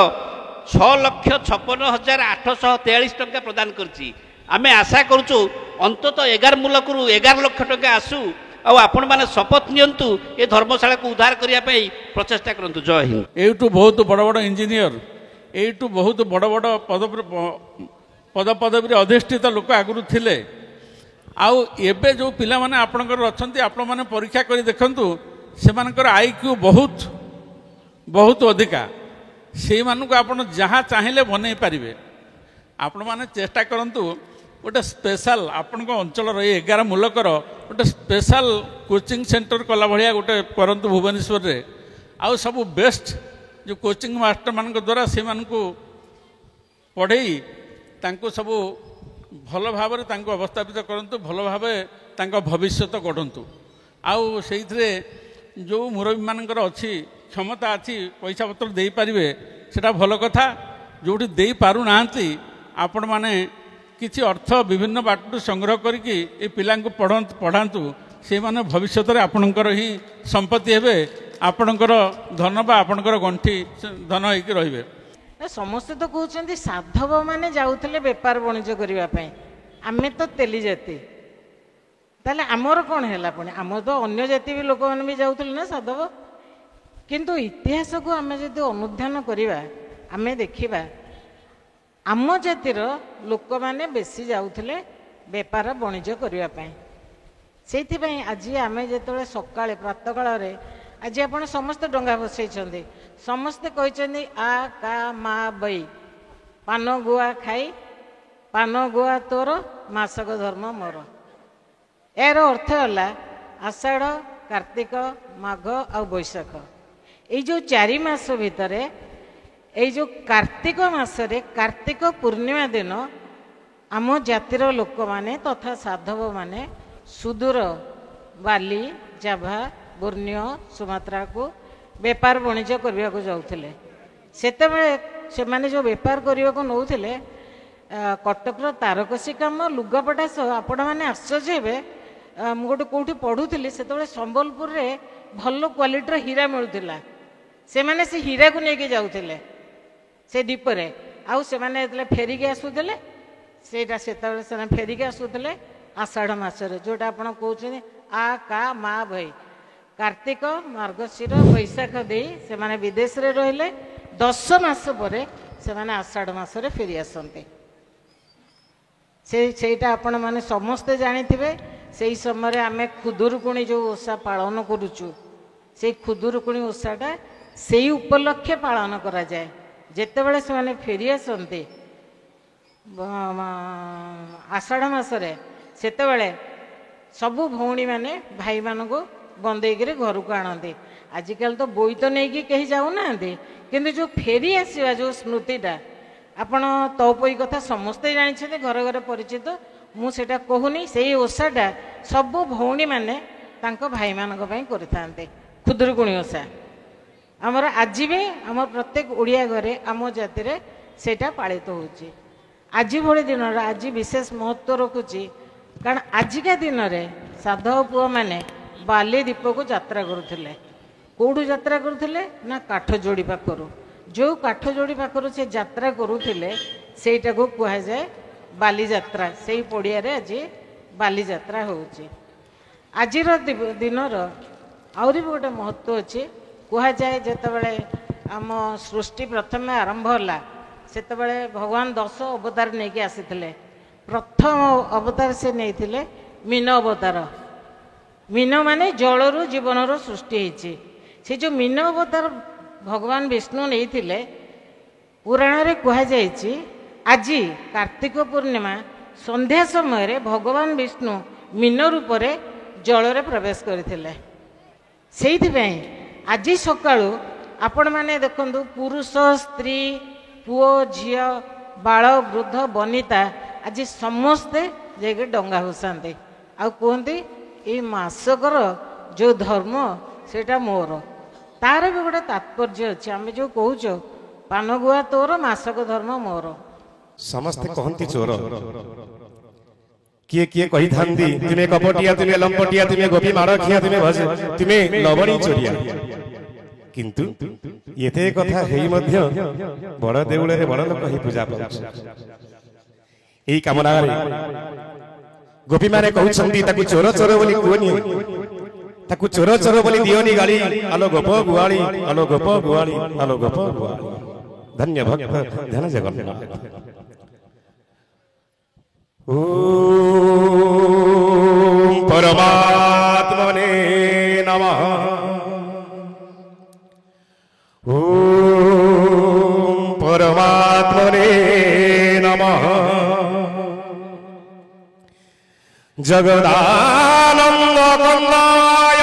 6,56,843 ଟଙ୍କା ପ୍ରଦାନ କରିଛି। ଆମେ ଆଶା କରୁଛୁ ଅନ୍ତତଃ 11 ମୂଲକରୁ 11 ଲକ୍ଷ ଟଙ୍କା ଆସୁ। ଆଉ ଆପଣମାନେ ଶପଥ ନିଅନ୍ତୁ, ଏ ଧର୍ମଶାଳାକୁ ଉଦ୍ଧାର କରିବା ପାଇଁ ପ୍ରଚେଷ୍ଟା କରନ୍ତୁ। ଜୟ ହିନ୍ଦ। ଏଇଠୁ ବହୁତ ବଡ଼ ବଡ଼ ଇଞ୍ଜିନିୟର, ଏଇଠୁ ବହୁତ ବଡ଼ ବଡ଼ ପଦପଦବୀରେ ଅଧିଷ୍ଠିତ ଲୋକ ଆଗରୁ ଥିଲେ। ଆଉ ଏବେ ଯେଉଁ ପିଲାମାନେ ଆପଣଙ୍କର ଅଛନ୍ତି, ଆପଣମାନେ ପରୀକ୍ଷା କରି ଦେଖନ୍ତୁ, ସେମାନଙ୍କର IQ ବହୁତ ଅଧିକା। ସେଇମାନଙ୍କୁ ଆପଣ ଯାହା ଚାହିଁଲେ ବନେଇ ପାରିବେ। ଆପଣମାନେ ଚେଷ୍ଟା କରନ୍ତୁ, ଗୋଟେ ସ୍ପେଶାଲ ଆପଣଙ୍କ ଅଞ୍ଚଳର ଏଇ 11 ମୂଲକର ଗୋଟେ ସ୍ପେଶାଲ କୋଚିଂ ସେଣ୍ଟର କଲା ଭଳିଆ ଗୋଟେ କରନ୍ତୁ ଭୁବନେଶ୍ୱରରେ। ଆଉ ସବୁ ବେଷ୍ଟ ଯେଉଁ କୋଚିଂ ମାଷ୍ଟରମାନଙ୍କ ଦ୍ୱାରା ସେମାନଙ୍କୁ ପଢ଼େଇ ତାଙ୍କୁ ସବୁ ଭଲ ଭାବରେ ତାଙ୍କୁ ଅବସ୍ଥାପିତ କରନ୍ତୁ, ଭଲ ଭାବେ ତାଙ୍କ ଭବିଷ୍ୟତ ଗଢ଼ନ୍ତୁ। ଆଉ ସେଇଥିରେ ଯେଉଁ ମୁରବୀମାନଙ୍କର ଅଛି କ୍ଷମତା ଅଛି, ପଇସା ପତ୍ର ଦେଇପାରିବେ, ସେଇଟା ଭଲ କଥା। ଯେଉଁଠି ଦେଇପାରୁନାହାନ୍ତି ଆପଣମାନେ କିଛି ଅର୍ଥ ବିଭିନ୍ନ ବାଟରୁ ସଂଗ୍ରହ କରିକି ଏ ପିଲାଙ୍କୁ ପଢ଼ାନ୍ତୁ। ସେମାନେ ଭବିଷ୍ୟତରେ ଆପଣଙ୍କର ହିଁ ସମ୍ପତ୍ତି ହେବେ, ଆପଣଙ୍କର ଧନ ବା ଆପଣଙ୍କର ଗଣ୍ଠି ଧନ ହେଇକି ରହିବେ। ସମସ୍ତେ ତ କହୁଛନ୍ତି ସାଧବ ମାନେ ଯାଉଥିଲେ ବେପାର ବାଣିଜ୍ୟ କରିବା ପାଇଁ, ଆମେ ତ ତେଲି ଜାତି, ତାହେଲେ ଆମର କ'ଣ ହେଲା? ପୁଣି ଆମର ତ ଅନ୍ୟ ଜାତି ବି ଲୋକମାନେ ବି ଯାଉଥିଲେ ନା ସାଧବ। କିନ୍ତୁ ଇତିହାସକୁ ଆମେ ଯଦି ଅନୁଧ୍ୟାନ କରିବା, ଆମେ ଦେଖିବା ଆମ ଜାତିର ଲୋକମାନେ ବେଶୀ ଯାଉଥିଲେ ବେପାର ବାଣିଜ୍ୟ କରିବା ପାଇଁ। ସେଇଥିପାଇଁ ଆଜି ଆମେ ଯେତେବେଳେ ସକାଳେ ପ୍ରାତଃକାଳରେ, ଆଜି ଆପଣ ସମସ୍ତେ ଡଙ୍ଗା ଭସେଇଛନ୍ତି, ସମସ୍ତେ କହିଛନ୍ତି ଆ କା ମା ବଇ, ପାନ ଗୁଆ ଖାଇ, ପାନ ଗୁଆ ତୋର, ମାସକ ଧର୍ମ ମୋର। ଏହାର ଅର୍ଥ ହେଲା ଆଷାଢ଼, କାର୍ତ୍ତିକ, ମାଘ ଆଉ ବୈଶାଖ, ଏଇ ଯେଉଁ 4 ମାସ ଭିତରେ, ଏଇ ଯେଉଁ କାର୍ତ୍ତିକ ମାସରେ, କାର୍ତ୍ତିକ ପୂର୍ଣ୍ଣିମା ଦିନ ଆମ ଜାତିର ଲୋକମାନେ ତଥା ସାଧବମାନେ ସୁଦୂର ବାଲି, ଜାଭା, ବୋର୍ଣ୍ଣିଓ, ସୁମାତ୍ରାକୁ ବେପାର ବାଣିଜ୍ୟ କରିବାକୁ ଯାଉଥିଲେ। ସେତେବେଳେ ସେମାନେ ଯେଉଁ ବେପାର କରିବାକୁ ନେଉଥିଲେ, କଟକର ତାରକସି କାମ, ଲୁଗାପଟା ସହ ଆପଣମାନେ ଆଶ୍ଚର୍ଯ୍ୟ ହେବେ। ମୁଁ ଗୋଟେ କେଉଁଠି ପଢ଼ୁଥିଲି, ସେତେବେଳେ ସମ୍ବଲପୁରରେ ଭଲ କ୍ୱାଲିଟିର ହୀରା ମିଳୁଥିଲା। ସେମାନେ ସେ ହୀରାକୁ ନେଇକି ଯାଉଥିଲେ ସେ ଦ୍ୱୀପରେ। ଆଉ ସେମାନେ ଯେତେବେଳେ ଫେରିକି ଆସୁଥିଲେ, ସେଇଟା ସେତେବେଳେ ସେମାନେ ଫେରିକି ଆସୁଥିଲେ ଆଷାଢ଼ ମାସରେ, ଯେଉଁଟା ଆପଣ କହୁଛନ୍ତି ଆ କା ମା ବଇ, କାର୍ତ୍ତିକ, ମାର୍ଗଶିର, ବୈଶାଖ ଦେଇ ସେମାନେ ବିଦେଶରେ ରହିଲେ। 10 ମାସ ପରେ ସେମାନେ ଆଷାଢ଼ ମାସରେ ଫେରି ଆସନ୍ତି। ସେଇଟା ଆପଣମାନେ ସମସ୍ତେ ଜାଣିଥିବେ। ସେଇ ସମୟରେ ଆମେ ଖୁଦୁରୁକୁଣୀ ଯେଉଁ ଓଷା ପାଳନ କରୁଛୁ, ସେଇ ଖୁଦୁରୁକୁଣୀ ଓଷାଟା ସେଇ ଉପଲକ୍ଷେ ପାଳନ କରାଯାଏ। ଯେତେବେଳେ ସେମାନେ ଫେରି ଆସନ୍ତି ଆଷାଢ଼ ମାସରେ, ସେତେବେଳେ ସବୁ ଭଉଣୀମାନେ ଭାଇମାନଙ୍କୁ ବନ୍ଦେଇକିରି ଘରକୁ ଆଣନ୍ତି। ଆଜିକାଲି ତ ବୋଇତ ନେଇକି କେହି ଯାଉନାହାନ୍ତି, କିନ୍ତୁ ଯେଉଁ ଫେରି ଆସିବା ଯେଉଁ ସ୍ମୃତିଟା, ଆପଣ ତଅପୋଇ କଥା ସମସ୍ତେ ଜାଣିଛନ୍ତି, ଘରେ ଘରେ ପରିଚିତ, ମୁଁ ସେଇଟା କହୁନି। ସେଇ ଓଷାଟା ସବୁ ଭଉଣୀମାନେ ତାଙ୍କ ଭାଇମାନଙ୍କ ପାଇଁ କରିଥାନ୍ତି, ଖୁଦୁରୁକୁଣୀ ଓଷା। ଆମର ଆଜି ବି ଆମ ପ୍ରତ୍ୟେକ ଓଡ଼ିଆ ଘରେ ଆମ ଜାତିରେ ସେଇଟା ପାଳିତ ହେଉଛି। ଆଜି ଭଳି ଦିନର ଆଜି ବିଶେଷ ମହତ୍ଵ ରଖୁଛି, କାରଣ ଆଜିକା ଦିନରେ ସାଧବ ପୁଅମାନେ ବାଲି ଦ୍ୱୀପକୁ ଯାତ୍ରା କରୁଥିଲେ। କେଉଁଠୁ ଯାତ୍ରା କରୁଥିଲେ ନା କାଠଯୋଡ଼ି ପାଖରୁ। ଯେଉଁ କାଠଯୋଡ଼ି ପାଖରୁ ସେ ଯାତ୍ରା କରୁଥିଲେ ସେଇଟାକୁ କୁହାଯାଏ ବାଲିଯାତ୍ରା। ସେଇ ପଡ଼ିଆରେ ଆଜି ବାଲିଯାତ୍ରା ହେଉଛି। ଆଜିର ଦିନର ଆହୁରି ବି ଗୋଟେ ମହତ୍ଵ ଅଛି। କୁହାଯାଏ ଯେତେବେଳେ आम सृष्टि प्रथम आरंभ होला सेतबेले भगवान 10 अवतार नेकी आसीथिले। प्रथम अवतार से नहीं मीन अवतार। मीन माने जलरू जीवनर सृष्टि होती से जो मीन अवतार भगवान विष्णु नहीं पुराण रे कहुई आज कार्तिक पूर्णिमा संध्या समय भगवान विष्णु मीन रूप जल रे प्रवेश करथिले। सेइथिपई आज सकाळू आपण माने देखंतु पुरुष स्त्री पुओ झियो बाळ वृद्ध वनिता आज समस्ते जाके डंगा भसाते आ कहते ये मासकर जो धर्म सेटा मोर तार भी गोटे तात्पर्य अच्छे। आम जो कहूच पान गुआ तोर मासक धर्म मोर समस्ते कहती चोर किए किए कही थांती तुम्हें कपटिया तुम्हें लंपटिया तुम्हें गोपी मारखिया तुम्हें भज तुम्हें लवणी चोरिया किंतु एते कथा हेई मध्य बड़ देउळे रे बड़ लोक ही पूजा पाउछ। एई कामना रे गोपी माने कहउछंती ताकू चोर चोर बोली कोनी ताकू चोर चोर बोली दियोनी गाली आलो गोप गुआली आलो गोप गुआली आलो गोप गुआली। धन्य भक्त ध्यान जगन्नाथ। ओम परमात्मने नमः। ओम परमात्मने नमः। जगदानंद कंदाय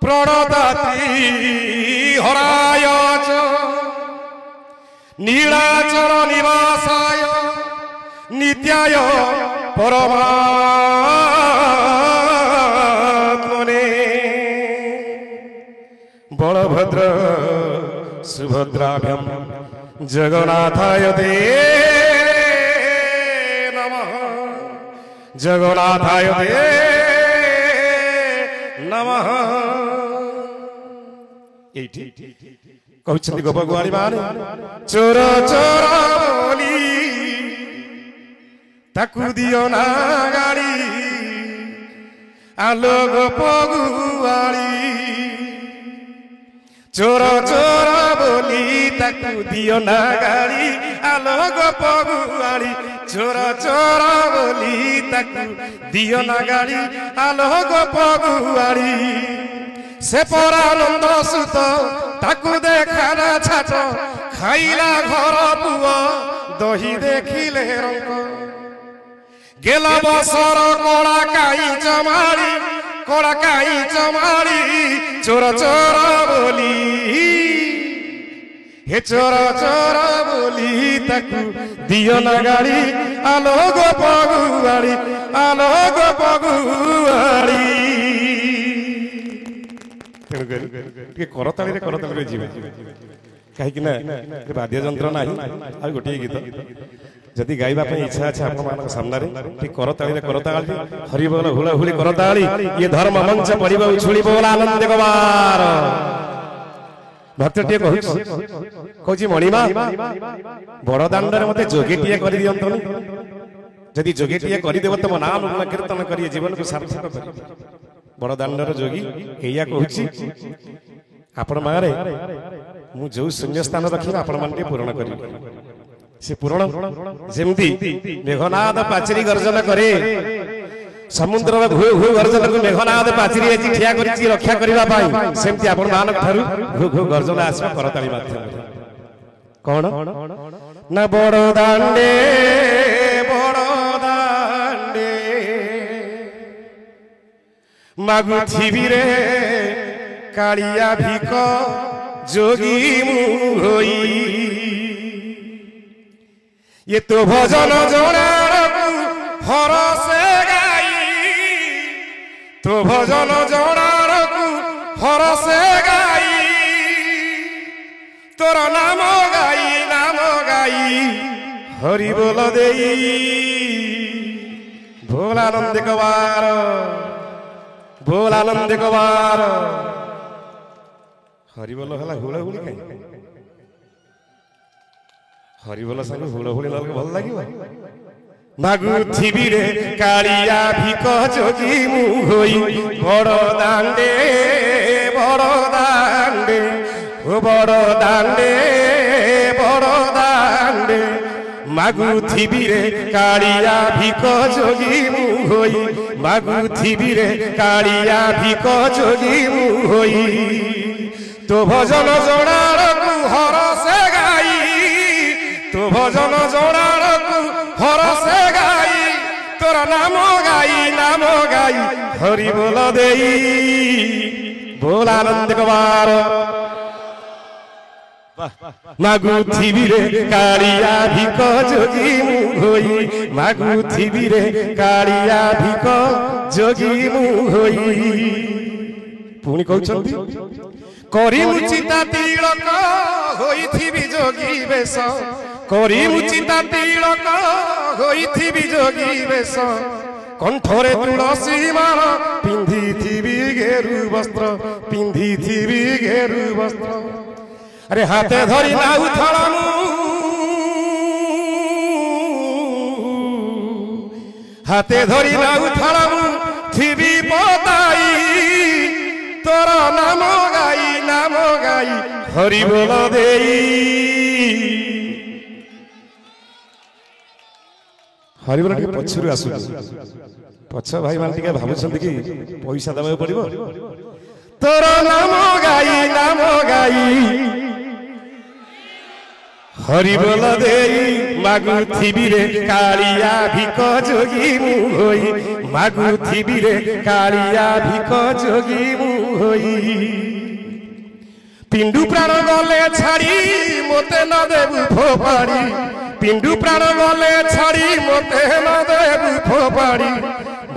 प्रणदाति हराय च नीलाचल निवासाय नित्याय परमात्मने बलभद्र सुभद्राभ्यां जगन्नाथाय ते नमः। जगन्नाथाय ते नमः। एठी कहउछथि गोप गुआली माने चोर चोर बोली ताकू दियो ना गाड़ी आलो गोप गुआली। चोर चोर बोली ताकू दियो ना गाड़ी आलो गोप गुआली। चोर चोर बोली ताकू दियो ना गाड़ी आलो गोप गुआली। से परानंद सुत ताकू देखाना छाट खाइला घर पुआ दही देखिले रंग गेला बसर कड़ा काई चमाड़ी कड़ा काई चमाड़ी चोर चोर बोली हे चोर चोर बोली ताकू दियो ना गाड़ी आलो गोप गुआली आलो गोप गुआली। करताली करताली जीवे कहीं वाद्य जंत्र ना आ गोटे गीत जदि गाइबा इच्छा अच्छे आप सामने करताली करताली हरि बोल हुला हुली करताली ये धर्म मंच पड़ब उछुड़ी बोल आनंद कुमार भक्त टे कहूँ मणिमा बड़ दाण्ड मत जोगीटे कर दिंतनी जदि जोगीटे करदेव तुम नाम कीर्तन कर जीवन को सार्थक कर बड़ दाण्डर जोगी एया कहूँ आपण मारे मु जो शून्य स्थान रखिबा आपण मान पूर्ण करी से पूर्ण जेमती मेघनाद पाचरी गर्जन करे समुद्र घु घु गर्जन को मेघनाद पाचरी एजी ठिया करी रक्षा करबा पाई सेमती आपण मान थारु घु घु गर्जन आसबा करताली माध्यम कोन ना बड़ दाण्डे मागु थिबिरे कालिया भिक जोगी मुई ये तो भजन जनार हर से गाई तो भजन जनार हर से गाई तोर नाम गाई हरि बोल देई भोल आनंद कवार बोल आनंद कवार हरिबोल हला हुला हुली काई हरिबोल संग हुला हुली नल भल लागिबो ମାଗୁଥିବି ରେ କାଳିଆ ଭିକ ଯୋଗୀ ମୁଁ ହୋଇ ବଡ଼ ଦାଣ୍ଡେ ବଡ଼ ଦାଣ୍ଡେ ଓ ବଡ଼ ଦାଣ୍ଡେ ବଡ଼ ଦାଣ୍ଡେ ମାଗୁଥିବି ରେ କାଳିଆ ଭିକ ଯୋଗୀ ମୁଁ ହୋଇ ମାଗୁଥିବି ରେ କାଳିଆ ଭିକ ଯୋଗୀ ମୁଁ ହୋଇ ତୋ ଭଜନ ଜଣାଳକୁ ହରସେ ଗାଇ ତୋ ଭଜନ ଜଣାଳକୁ ହରସେ ଗାଇ ତୋର ନାମ ଗାଇ ହରି ବୋଲ ଦେଇ ବୋଲ ଆନନ୍ଦ କବାର ମାଗୁଥିବି ରେ କାଳିଆ ଭିକ ଯୋଗୀ ମୁଁ ହୋଇ ମାଗୁଥିବି ରେ କାଳିଆ ଭିକ ଯୋଗୀ ମୁଁ ହୋଇ ପୁଣି କହୁଛନ୍ତି କରିମୁ ଚିତା ତିଳକ ହୋଇଥିବି ଯୋଗୀ ବେଶ କରିମୁ ଚିତା ତିଳକ ହୋଇଥିବି ଯୋଗୀ ବେଶ କଣ୍ଠରେ ତୁଳସୀ ମାଳ ପିନ୍ଧିଥିବି ଗେରୁ ବସ୍ତ୍ର ପିନ୍ଧିଥିବି ଗେରୁ ବସ୍ତ୍ର ଆରେ ହାତେ ଧରି ନାଉଥଳ ମୁଁ ହାତେ ଧରି ନାଉଥଳ ମୁଁ ଥିବି ପତାଇ ତୋର ନାମ ଗାଇ ହରି ବୋଲ ଦେଇ ହରିବୋଲ ଟିକେ ପଛରୁ ଆସୁ ପଛ ଭାଇ ମାନେ ଟିକେ ଭାବୁଛନ୍ତି କି ପଇସା ଦେବାକୁ ପଡିବ ତୋର ନାମ ଗାଇ ହରିବୋଲ ଦେଇ ମାଗୁଥିବି ରେ କାଳିଆ ଭିକ ଯୋଗୀ ମୁଁ ହୋଇ ମାଗୁଥିବି ରେ କାଳିଆ ଭିକ ଯୋଗୀ ମୁଁ ହୋଇ ପିଣ୍ଡୁ ପ୍ରାଣ ଗଲେ ଛାଡ଼ି ମୋତେ ନ ଦେବୁ ଫୋପାଡ଼ି ପିଣ୍ଡୁ ପ୍ରାଣ ଗଲେ ଛାଡ଼ି ମୋତେ ନ ଦେବୁ ଫୋପାଡ଼ି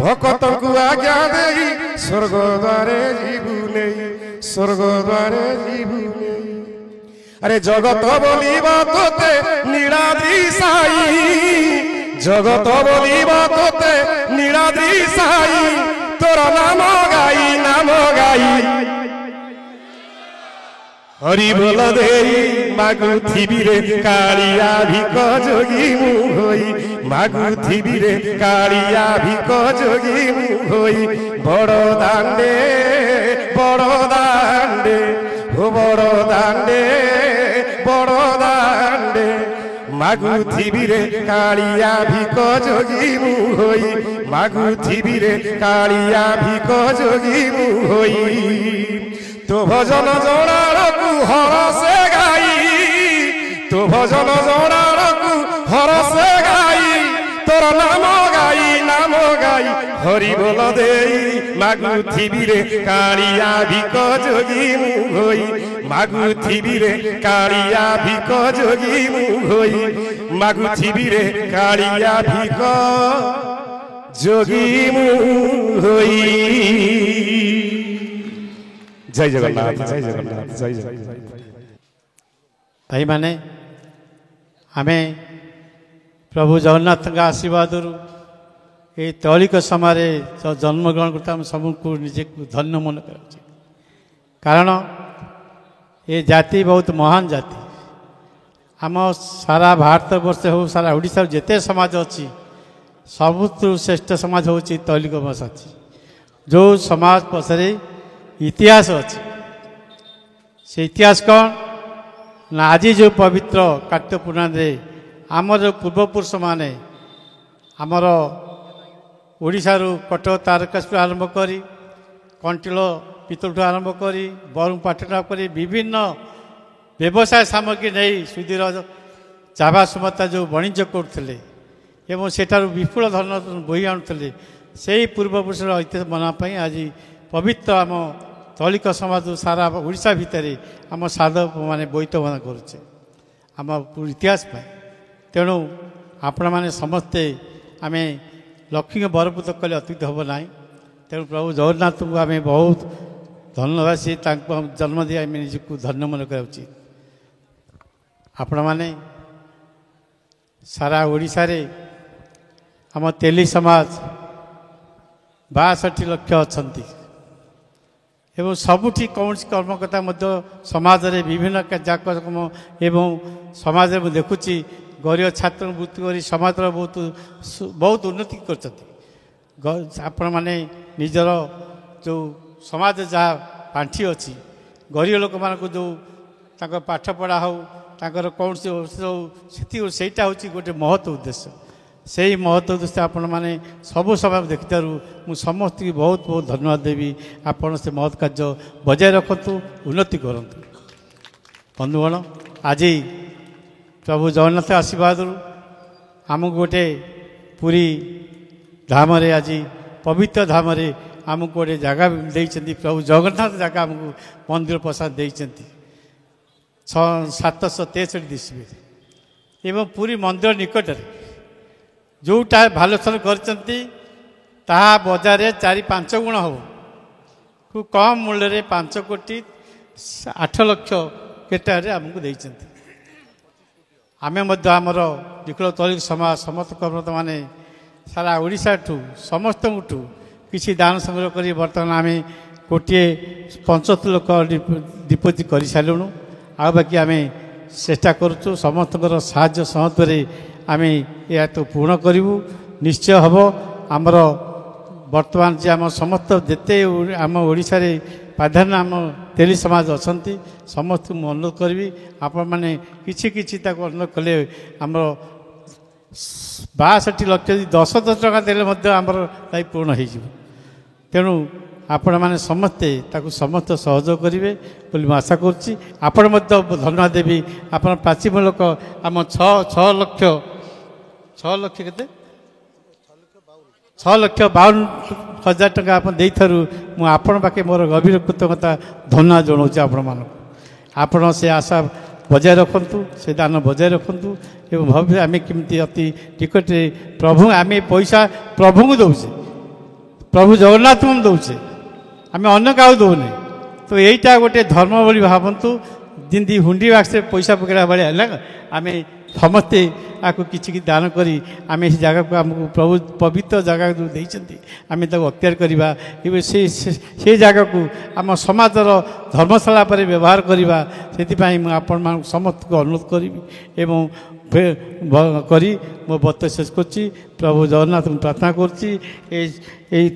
ଭକତଙ୍କୁ ଆଜ୍ଞା ଦେଇ ସ୍ୱର୍ଗ ଦ୍ୱାରେ ଯିବୁ ନେଇ ସ୍ୱର୍ଗ ଦ୍ୱାରେ ଯିବୁ ନେଇ ଆରେ ଜଗତ ବୋଲିବ ତୋତେ ନୀଳାଦ୍ରି ସାଇ ଜଗତ ବୋଲିବ ତୋତେ ନୀଳାଦ୍ରି ସାଇ ତୋର ନାମ ଗାଇ ହରି ବୋଲ ଦେଇ ମାଗୁଥିବି ରେ କାଳିଆ ଭିକ ଯୋଗୀ ମୁଁ ହୋଇ ମାଗୁଥିବି ରେ କାଳିଆ ଭିକ ଯୋଗୀ ମୁଁ ହୋଇ ବଡ଼ ଦାଣ୍ଡେ ବଡ଼ ଦାଣ୍ଡେ ଓ ବଡ଼ ଦାଣ୍ଡେ ବଡ଼ ଦାଣ୍ଡେ ମାଗୁଥିବି ରେ କାଳିଆ ଭିକ ଯୋଗୀ ମୁଁ ହୋଇ ମାଗୁଥିବି ରେ କାଳିଆ ଭିକ ଯୋଗୀ ମୁଁ ହୋଇ ତୋ ଭଜନ ଜଣାଳକୁ ହରସେ ଗାଇ ତୋ ଭଜନ ଜଣାଳକୁ ହରସେ ଗାଇ ତୋର ନାମ ଗାଇ ହରି ବୋଲ ଦେଇ ମାଗୁଥିବି ରେ କାଳିଆ ଭିକ ଯୋଗୀ ମୁଁ ହୋଇ ମାଗୁଥିବି ରେ କାଳିଆ ଭିକ ଯୋଗୀ ମୁଁ ହୋଇ ମାଗୁଥିବି ରେ କାଳିଆ ଭିକ ଯୋଗୀ ମୁଁ ହୋଇ ଜୟ ଜଗନ୍ନାଥ ଜୟ ଜଗନ୍ନାଥ ଜୟ ଜଗନ୍ନାଥ ଭାଇମାନେ ଆମେ ପ୍ରଭୁ ଜଗନ୍ନାଥଙ୍କ ଆଶୀର୍ବାଦରୁ এই তৈলিক সময়ে জন্মগ্রহণ করতে আমি সবুকু নিজেকে ধন্য মনে করছি কারণ এ জাতি বহুত মহান জাতি আম সারা ভারতবর্ষ হো সারা ওড়িশার যেতে সমাজ অছি সবুঠু শ্রেষ্ঠ সমাজ হচ্ছে তৈলিক বসাচ্ছি যে সমাজ পছরে ইতিহাস অছি সে ইতিহাস কন না আজি যে পবিত্র কার্তিক পূর্ণিমারে আমার পূর্বপুরুষ মানে আমার ওড়িশার কটক তারকেশ্বর আরম্ভ করি কণ্টিল পিতলঠু আরম্ভ করি বরুণ পাটনা করে বিভিন্ন ব্যবসায় সামগ্রী নেই সুদূর চাবা সুমতা যে বাণিজ্য করুলে এবং সেটার বিপুল ধন বই আনুলে সেই পূর্বপুরুষের ঐতিহ্য মনা আজ পবিত্র আম তৈলিক সমাজ সারা ওড়িশা ভিতরে আম সাধক মানে বৈত মনা করছে আম ইতিহাস পাই তেণু আপন মানে সমস্তে আমি লক্ষ্মী বরপুত কলে অতীত হব না তেমন প্রভু জগন্নাথ को आम बहुत धन्यवासी जन्म दी आम निजी धन्य मन करा उचित आपण मैंने सारा ओडिशा रे आम तेली समाज 62 लक्ष अच्छा एवं सबुठी कौन कर्मकर्ता समाज रे विभिन्न कार्यक्रम एवं समाज में देखुची ଗରିବ ଛାତ୍ରଙ୍କୁ ବୃତ୍ତି କରି ସମାଜର ବହୁତ ଉନ୍ନତି କରିଛନ୍ତି। ଆପଣମାନେ ନିଜର ଯେଉଁ ସମାଜ ଯାହା ପାଣ୍ଠି ଅଛି ଗରିବ ଲୋକମାନଙ୍କୁ ଯେଉଁ ତାଙ୍କ ପାଠପଢ଼ା ହେଉ ତାଙ୍କର କୌଣସି ହେଉ ସେଇଟା ହେଉଛି ଗୋଟେ ମହତ୍ ଉଦ୍ଦେଶ୍ୟ। ସେହି ମହତ୍ ଉଦ୍ଦେଶ୍ୟ ଆପଣମାନେ ସବୁ ସମୟ ଦେଖିଥିବାରୁ ମୁଁ ସମସ୍ତଙ୍କୁ ବହୁତ ବହୁତ ଧନ୍ୟବାଦ ଦେବି। ଆପଣ ସେ ମହତ୍ କାର୍ଯ୍ୟ ବଜାୟ ରଖନ୍ତୁ, ଉନ୍ନତି କରନ୍ତୁ। ବନ୍ଧୁଗଣ, ଆଜି ପ୍ରଭୁ ଜଗନ୍ନାଥ ଆଶୀର୍ବାଦରୁ ଆମକୁ ଗୋଟେ ପୁରୀ ଧାମରେ ଆଜି ପବିତ୍ର ଧାମରେ ଆମକୁ ଗୋଟେ ଜାଗା ଦେଇଛନ୍ତି। ପ୍ରଭୁ ଜଗନ୍ନାଥ ଜାଗା ଆମକୁ ମନ୍ଦିର ପ୍ରସାଦ ଦେଇଛନ୍ତି 763 ଦିଶିବେ ଏବଂ ପୁରୀ ମନ୍ଦିର ନିକଟରେ ଯେଉଁଟା ଭାଲୁଚର କରିଛନ୍ତି ତାହା ବଜାରରେ 4-5 ଗୁଣ ହେବ। ଖୁବ୍ କମ୍ ମୂଲ୍ୟରେ 5,08,00,000 କେଟାରେ ଆମକୁ ଦେଇଛନ୍ତି। ଆମେ ମଧ୍ୟ ଆମର ନିଖୋଳ ତଳିକ ସମାଜ ସମସ୍ତ ମାନେ ସାରା ଓଡ଼ିଶାଠୁ ସମସ୍ତଙ୍କଠୁ କିଛି ଦାନ ସଂଗ୍ରହ କରି ବର୍ତ୍ତମାନ ଆମେ 1,75,00,000 ଡିପୋଜିଟ୍ କରିସାରିଲୁଣୁ। ଆଉ ବାକି ଆମେ ଚେଷ୍ଟା କରୁଛୁ ସମସ୍ତଙ୍କର ସାହାଯ୍ୟ ସହଯୋଗରେ ଆମେ ଏହା ତ ପୂରଣ କରିବୁ। ନିଶ୍ଚୟ ହେବ। ଆମର ବର୍ତ୍ତମାନ ଯେ ଆମ ସମସ୍ତ ଯେତେ ଆମ ଓଡ଼ିଶାରେ ପ୍ରାଧାନ୍ୟ ଆମ ତେଲି ସମାଜ ଅଛନ୍ତି ସମସ୍ତଙ୍କୁ ମୁଁ ଅନୁରୋଧ କରିବି ଆପଣମାନେ କିଛି ତାକୁ ଅନୁରୋଧ କଲେ ଆମର 62 ଲକ୍ଷ ଯଦି 10 ଟଙ୍କା ଦେଲେ ମଧ୍ୟ ଆମର ତାଇ ପୂରଣ ହୋଇଯିବ। ତେଣୁ ଆପଣମାନେ ସମସ୍ତେ ତାକୁ ସମସ୍ତ ସହଯୋଗ କରିବେ ବୋଲି ମୁଁ ଆଶା କରୁଛି। ଆପଣ ମଧ୍ୟ ଧନ୍ୟବାଦ ଦେବି। ଆପଣ ପ୍ରାଚୀନ ଲୋକ ଆମ 6 ଲକ୍ଷ କେତେ 6,52,000 ଟଙ୍କା ଆପଣ ଦେଇଥିବାରୁ ମୁଁ ଆପଣ ପାଖେ ମୋର ଗଭୀର କୃତଜ୍ଞତା ଧନ୍ୟବାଦ ଜଣାଉଛି ଆପଣମାନଙ୍କୁ। ଆପଣ ସେ ଆଶା ବଜାୟ ରଖନ୍ତୁ, ସେ ଦାନ ବଜାୟ ରଖନ୍ତୁ ଏବଂ ଭବିଷ୍ୟତରେ ଆମେ କେମିତି ଅତି ନିକଟରେ ଆମେ ପଇସା ପ୍ରଭୁଙ୍କୁ ଦେଉଛେ, ପ୍ରଭୁ ଜଗନ୍ନାଥଙ୍କୁ ଦେଉଛେ, ଆମେ ଅନ୍ୟ କାହାକୁ ଦେଉନେ। ତ ଏଇଟା ଗୋଟେ ଧର୍ମ ବୋଲି ଭାବନ୍ତୁ। ଯେମିତି ହୁଣ୍ଡି ବାକ୍ସରେ ପଇସା ପକେଇଲା ଭଳିଆ ହେଲା ଆମେ ସମସ୍ତେ ଆକୁ କିଛି ଦାନ କରି ଆମେ ସେ ଜାଗାକୁ ଆମକୁ ପ୍ରଭୁ ପବିତ୍ର ଜାଗାକୁ ଯେଉଁ ଦେଇଛନ୍ତି ଆମେ ତାକୁ ଅକ୍ତିଆର କରିବା ଏବଂ ସେ ଜାଗାକୁ ଆମ ସମାଜର ଧର୍ମଶାଳା ପରେ ବ୍ୟବହାର କରିବା। ସେଥିପାଇଁ ମୁଁ ଆପଣମାନଙ୍କୁ ସମସ୍ତଙ୍କୁ ଅନୁରୋଧ କରିବି ଏବଂ କରି ମୋ ବକ୍ତବ୍ୟ ଶେଷ କରୁଛି। ପ୍ରଭୁ ଜଗନ୍ନାଥଙ୍କୁ ପ୍ରାର୍ଥନା କରୁଛି ଏଇ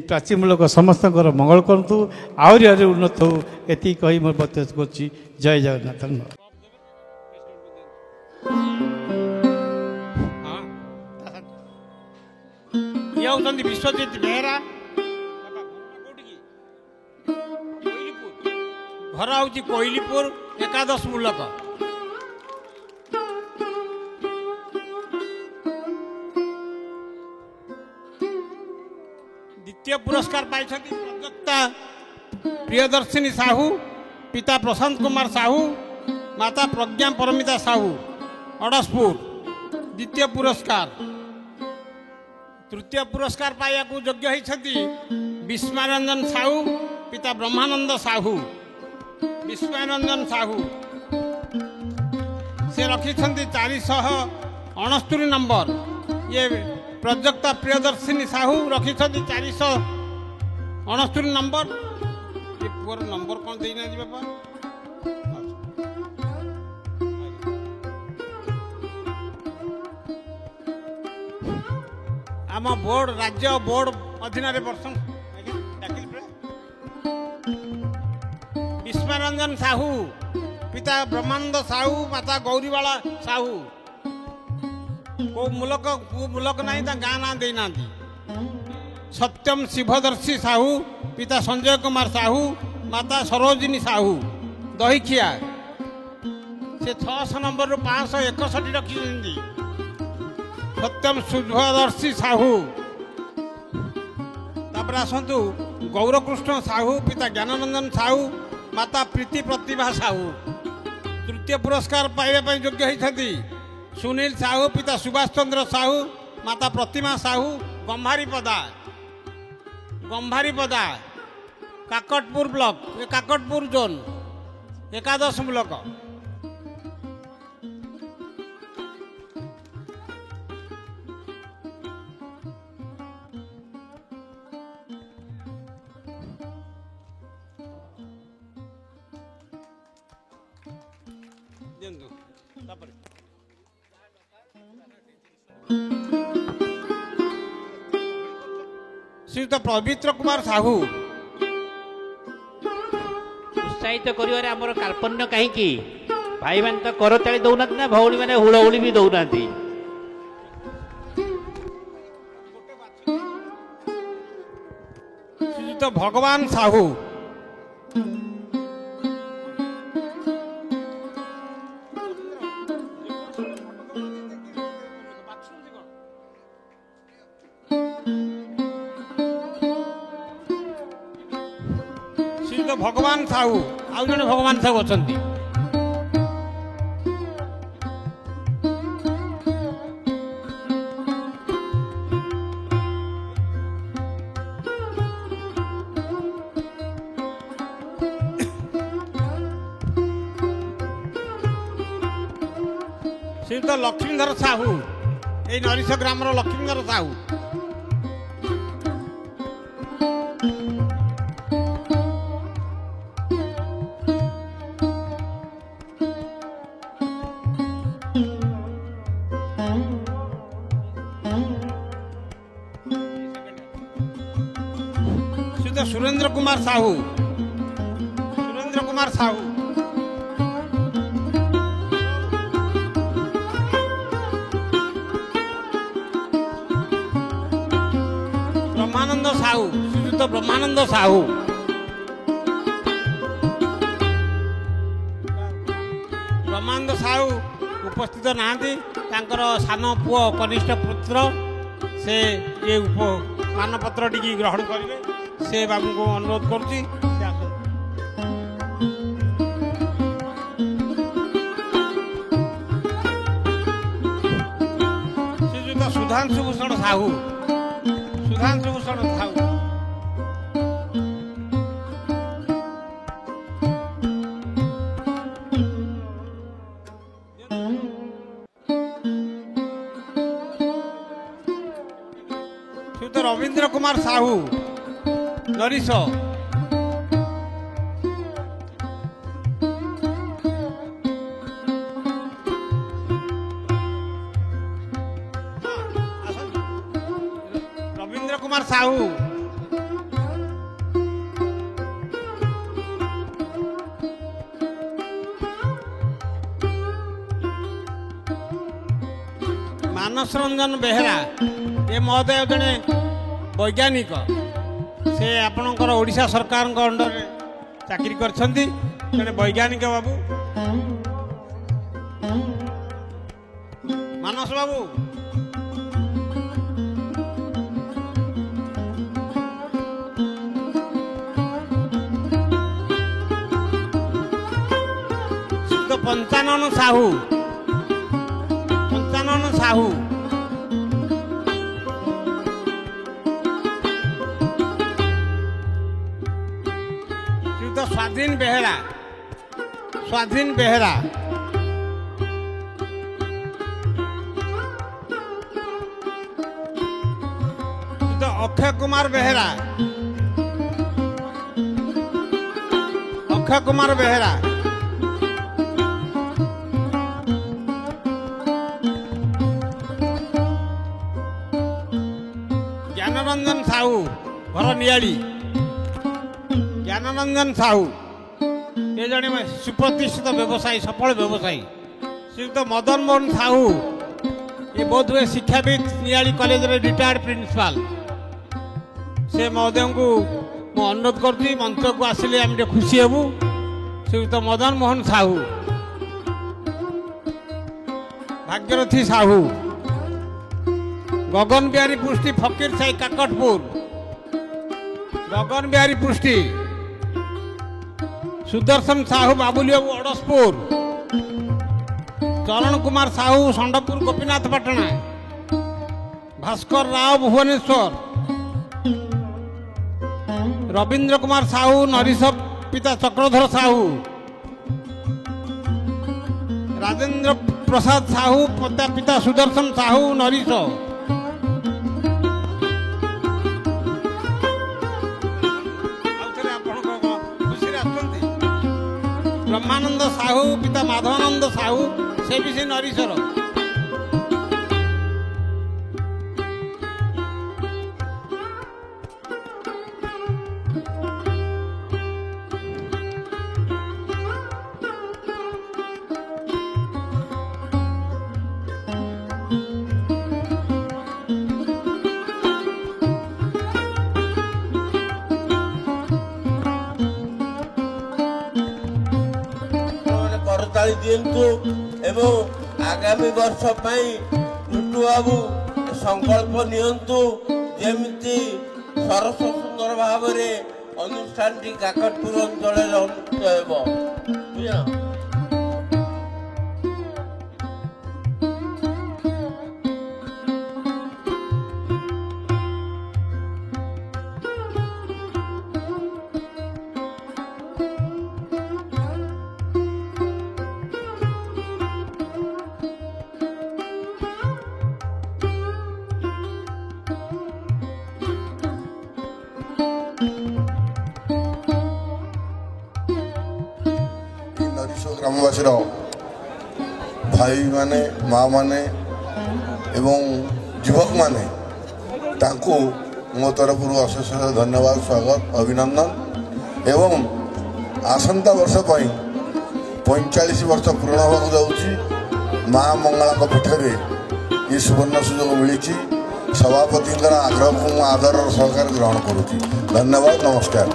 ପ୍ରାଚୀନ ଲୋକ ସମସ୍ତଙ୍କର ମଙ୍ଗଳ କରନ୍ତୁ, ଆହୁରି ଉନ୍ନତ ହଉ। ଏତିକି କହି ମୋ ବକ୍ତବ୍ୟ ଶେଷ କରୁଛି। ଜୟ ଜଗନ୍ନାଥ। ଇଏ ହେଉଛନ୍ତି ବିଶ୍ୱଜିତ ବେହେରା, ଘର ହେଉଛି କୋଇଲିପୁର ଏକାଦଶ ମୂଲକ। ଦ୍ୱିତୀୟ ପୁରସ୍କାର ପାଇଛନ୍ତି ପ୍ରଯୋକ୍ତା ପ୍ରିୟଦର୍ଶିନୀ ସାହୁ, ପିତା ପ୍ରଶାନ୍ତ କୁମାର ସାହୁ, ମାତା ପ୍ରଜ୍ଞା ପରମିତା ସାହୁ ଅଡ଼ଶପୁର ଦ୍ୱିତୀୟ ପୁରସ୍କାର। ତୃତୀୟ ପୁରସ୍କାର ପାଇବାକୁ ଯୋଗ୍ୟ ହୋଇଛନ୍ତି ବିସ୍ମୟରଞ୍ଜନ ସାହୁ, ପିତା ବ୍ରହ୍ମାନନ୍ଦ ସାହୁ। ବିସ୍ମୟରଞ୍ଜନ ସାହୁ ସେ ରଖିଛନ୍ତି 469 ନମ୍ବର। ଇଏ ପ୍ରଯୋକ୍ତା ପ୍ରିୟଦର୍ଶିନୀ ସାହୁ ରଖିଛନ୍ତି 469 ନମ୍ବର। ଏ ପୁଅର ନମ୍ବର କ'ଣ ଦେଇନାହାନ୍ତି ବାପା? ଆମ ବୋର୍ଡ ରାଜ୍ୟ ବୋର୍ଡ ଅଧୀନରେ ବର୍ଷ ବିସ୍ମୟରଞ୍ଜନ ସାହୁ, ପିତା ବ୍ରହ୍ମାନନ୍ଦ ସାହୁ, ମାତା ଗୌରୀବାଳା ସାହୁ। କେଉଁ ମୂଲକ ନାହିଁ, ତା ଗାଁ ନାଁ ଦେଇନାହାନ୍ତି। ସତ୍ୟମ ଶିବଦର୍ଶୀ ସାହୁ, ପିତା ସଞ୍ଜୟ କୁମାର ସାହୁ, ମାତା ସରୋଜିନୀ ସାହୁ ଦହିଖିଆ। ସେ 600 ନମ୍ବରରୁ 561 ରଖିଛନ୍ତି। ସତ୍ୟମ ଶୁଭଦର୍ଶୀ ସାହୁ। ତାପରେ ଆସନ୍ତୁ ଗୌରକୃଷ୍ଣ ସାହୁ, ପିତା ଜ୍ଞାନରଞ୍ଜନ ସାହୁ, ମାତା ପ୍ରୀତି ପ୍ରତିଭା ସାହୁ। ତୃତୀୟ ପୁରସ୍କାର ପାଇବା ପାଇଁ ଯୋଗ୍ୟ ହୋଇଛନ୍ତି ସୁନୀଲ ସାହୁ, ପିତା ସୁଭାଷ ଚନ୍ଦ୍ର ସାହୁ, ମାତା ପ୍ରତିମା ସାହୁ ଗମ୍ଭାରୀପଦା କାକଟପୁର ବ୍ଲକ, କାକଟପୁର ଜୋନ୍ ଏକାଦଶ ମୂଲକ। ଶ୍ରୀଯୁକ୍ତ ପବିତ୍ର କୁମାର ସାହୁ। ଉତ୍ସାହିତ କରିବାରେ ଆମର କାର୍ପଣ୍ୟ କାହିଁକି? ଭାଇମାନେ ତ କରତାଳି ଦଉନାହାନ୍ତି ନା ଭଉଣୀମାନେ ହୁଳହୁଳି ବି ଦଉନାହାନ୍ତି। ଶ୍ରୀଯୁକ୍ତ ଭଗବାନ ସାହୁ। ଶ୍ରୀଯୁକ୍ତ ଭଗବାନ ସାହୁ। ଆଉ ଜଣେ ଭଗବାନ ସାହୁ ଅଛନ୍ତି। ଶ୍ରୀଯୁକ୍ତ ଲକ୍ଷ୍ମୀଧର ସାହୁ। ଏଇ ନରିଷ ଗ୍ରାମର ଲକ୍ଷ୍ମୀଧର ସାହୁ। ଶ୍ରୀଯୁକ୍ତ ସୁରେନ୍ଦ୍ର କୁମାର ସାହୁ। ସୁରେନ୍ଦ୍ର କୁମାର ସାହୁ। ବ୍ରହ୍ମାନନ୍ଦ ସାହୁ। ଶ୍ରୀଯୁକ୍ତ ବ୍ରହ୍ମାନନ୍ଦ ସାହୁ। ବ୍ରହ୍ମାନନ୍ଦ ସାହୁ ଉପସ୍ଥିତ ନାହାନ୍ତି। ତାଙ୍କର ସାନ ପୁଅ କନିଷ୍ଠ ପୁତ୍ର ସେ ଏ ମାନପତ୍ରଟିକି ଗ୍ରହଣ କରିବେ। ସେ ବାବୁଙ୍କୁ ଅନୁରୋଧ କରୁଛି ସେ ଆସନ୍ତୁ। ଶ୍ରୀଯୁକ୍ତ ସୁଧାଂଶୁ ଭୂଷଣ ସାହୁ। ସୁଧାଂଶୁ ଭୂଷଣ ସାହୁ। ଶ୍ରୀଯୁକ୍ତ ରବୀନ୍ଦ୍ର କୁମାର ସାହୁ ନରିଷ। ରବୀନ୍ଦ୍ର କୁମାର ସାହୁ। ମାନସ ରଞ୍ଜନ ବେହେରା। ଏ ମହୋଦୟ ଜଣେ ବୈଜ୍ଞାନିକ। ସେ ଆପଣଙ୍କର ଓଡ଼ିଶା ସରକାରଙ୍କ ଅଣ୍ଡରରେ ଚାକିରି କରିଛନ୍ତି। ଜଣେ ବୈଜ୍ଞାନିକ ବାବୁ। ମାନସ ବାବୁ। ପଞ୍ଚାନନ ସାହୁ। ପଞ୍ଚାନନ ସାହୁ। ସ୍ୱାଧୀନ ବେହେରା। ସ୍ୱାଧୀନ ବେହେରା। ଅକ୍ଷୟ କୁମାର ବେହେରା। ଅକ୍ଷୟ କୁମାର ବେହେରା। ଜ୍ଞାନରଞ୍ଜନ ସାହୁ ଘର ନିଆଳି। ଜ୍ଞାନରଞ୍ଜନ ସାହୁ ଏ ଜଣେ ସୁପ୍ରତିଷ୍ଠିତ ବ୍ୟବସାୟୀ, ସଫଳ ବ୍ୟବସାୟୀ। ଶ୍ରୀଯୁକ୍ତ ମଦନ ମୋହନ ସାହୁ ଏ ବୋଧହୁଏ ଶିକ୍ଷାବିତ୍, ନିଆଳି କଲେଜରେ ରିଟାୟାର୍ଡ ପ୍ରିନ୍ସିପାଲ। ସେ ମହୋଦୟଙ୍କୁ ମୁଁ ଅନୁରୋଧ କରୁଛି ମଞ୍ଚକୁ ଆସିଲେ ଆମେ ଟିକେ ଖୁସି ହେବୁ। ଶ୍ରୀଯୁକ୍ତ ମଦନ ମୋହନ ସାହୁ। ଭାଗ୍ୟରଥୀ ସାହୁ। ଗଗନ ବିହାରୀ ପୃଷ୍ଟି ଫକୀର ସାହି କାକଟପୁର। ଗଗନ ବିହାରୀ ପୃଷ୍ଟି। ସୁଦର୍ଶନ ସାହୁ ବାବୁଲି ବାବୁ ଅଡ଼ଶପୁର। ଚରଣ କୁମାର ସାହୁ ଷଣ୍ଢପୁର ଗୋପୀନାଥ ପାଟଣା। ଭାସ୍କର ରାଓ ଭୁବନେଶ୍ୱର। ରବୀନ୍ଦ୍ର କୁମାର ସାହୁ ନରିଷ ପିତା ଚକ୍ରଧର ସାହୁ। ରାଜେନ୍ଦ୍ର ପ୍ରସାଦ ସାହୁ ପିତା ସୁଦର୍ଶନ ସାହୁ ନରିଷ। ବ୍ରହ୍ମାନନ୍ଦ ସାହୁ ପିତା ମାଧବାନନ୍ଦ ସାହୁ ସେ ବି ସେ ନରିଷର। संभाली दियंतु एवं आगामी वर्ष पई टुटू बाबू संकल्प नियंतु जेमिति सरस सुंदर भाव अनुष्ठान टी काकटपुर अंचल अनुष्ठित हेबो ग्रामवासी भाई माने माँ माने एवं युवक माने तांको मो तरफ अशेष धन्यवाद स्वागत अभिनंदन एवं आसंता वर्ष 45 वर्ष पूर्ण होगा जाऊँगी माँ मंगला पीठे ये सुवर्ण सुजोग मिली सभापति आग्रह को आदर सहकार ग्रहण करुँगी धन्यवाद नमस्कार।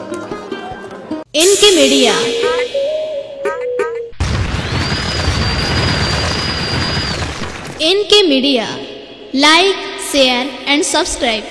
NK media like share and subscribe.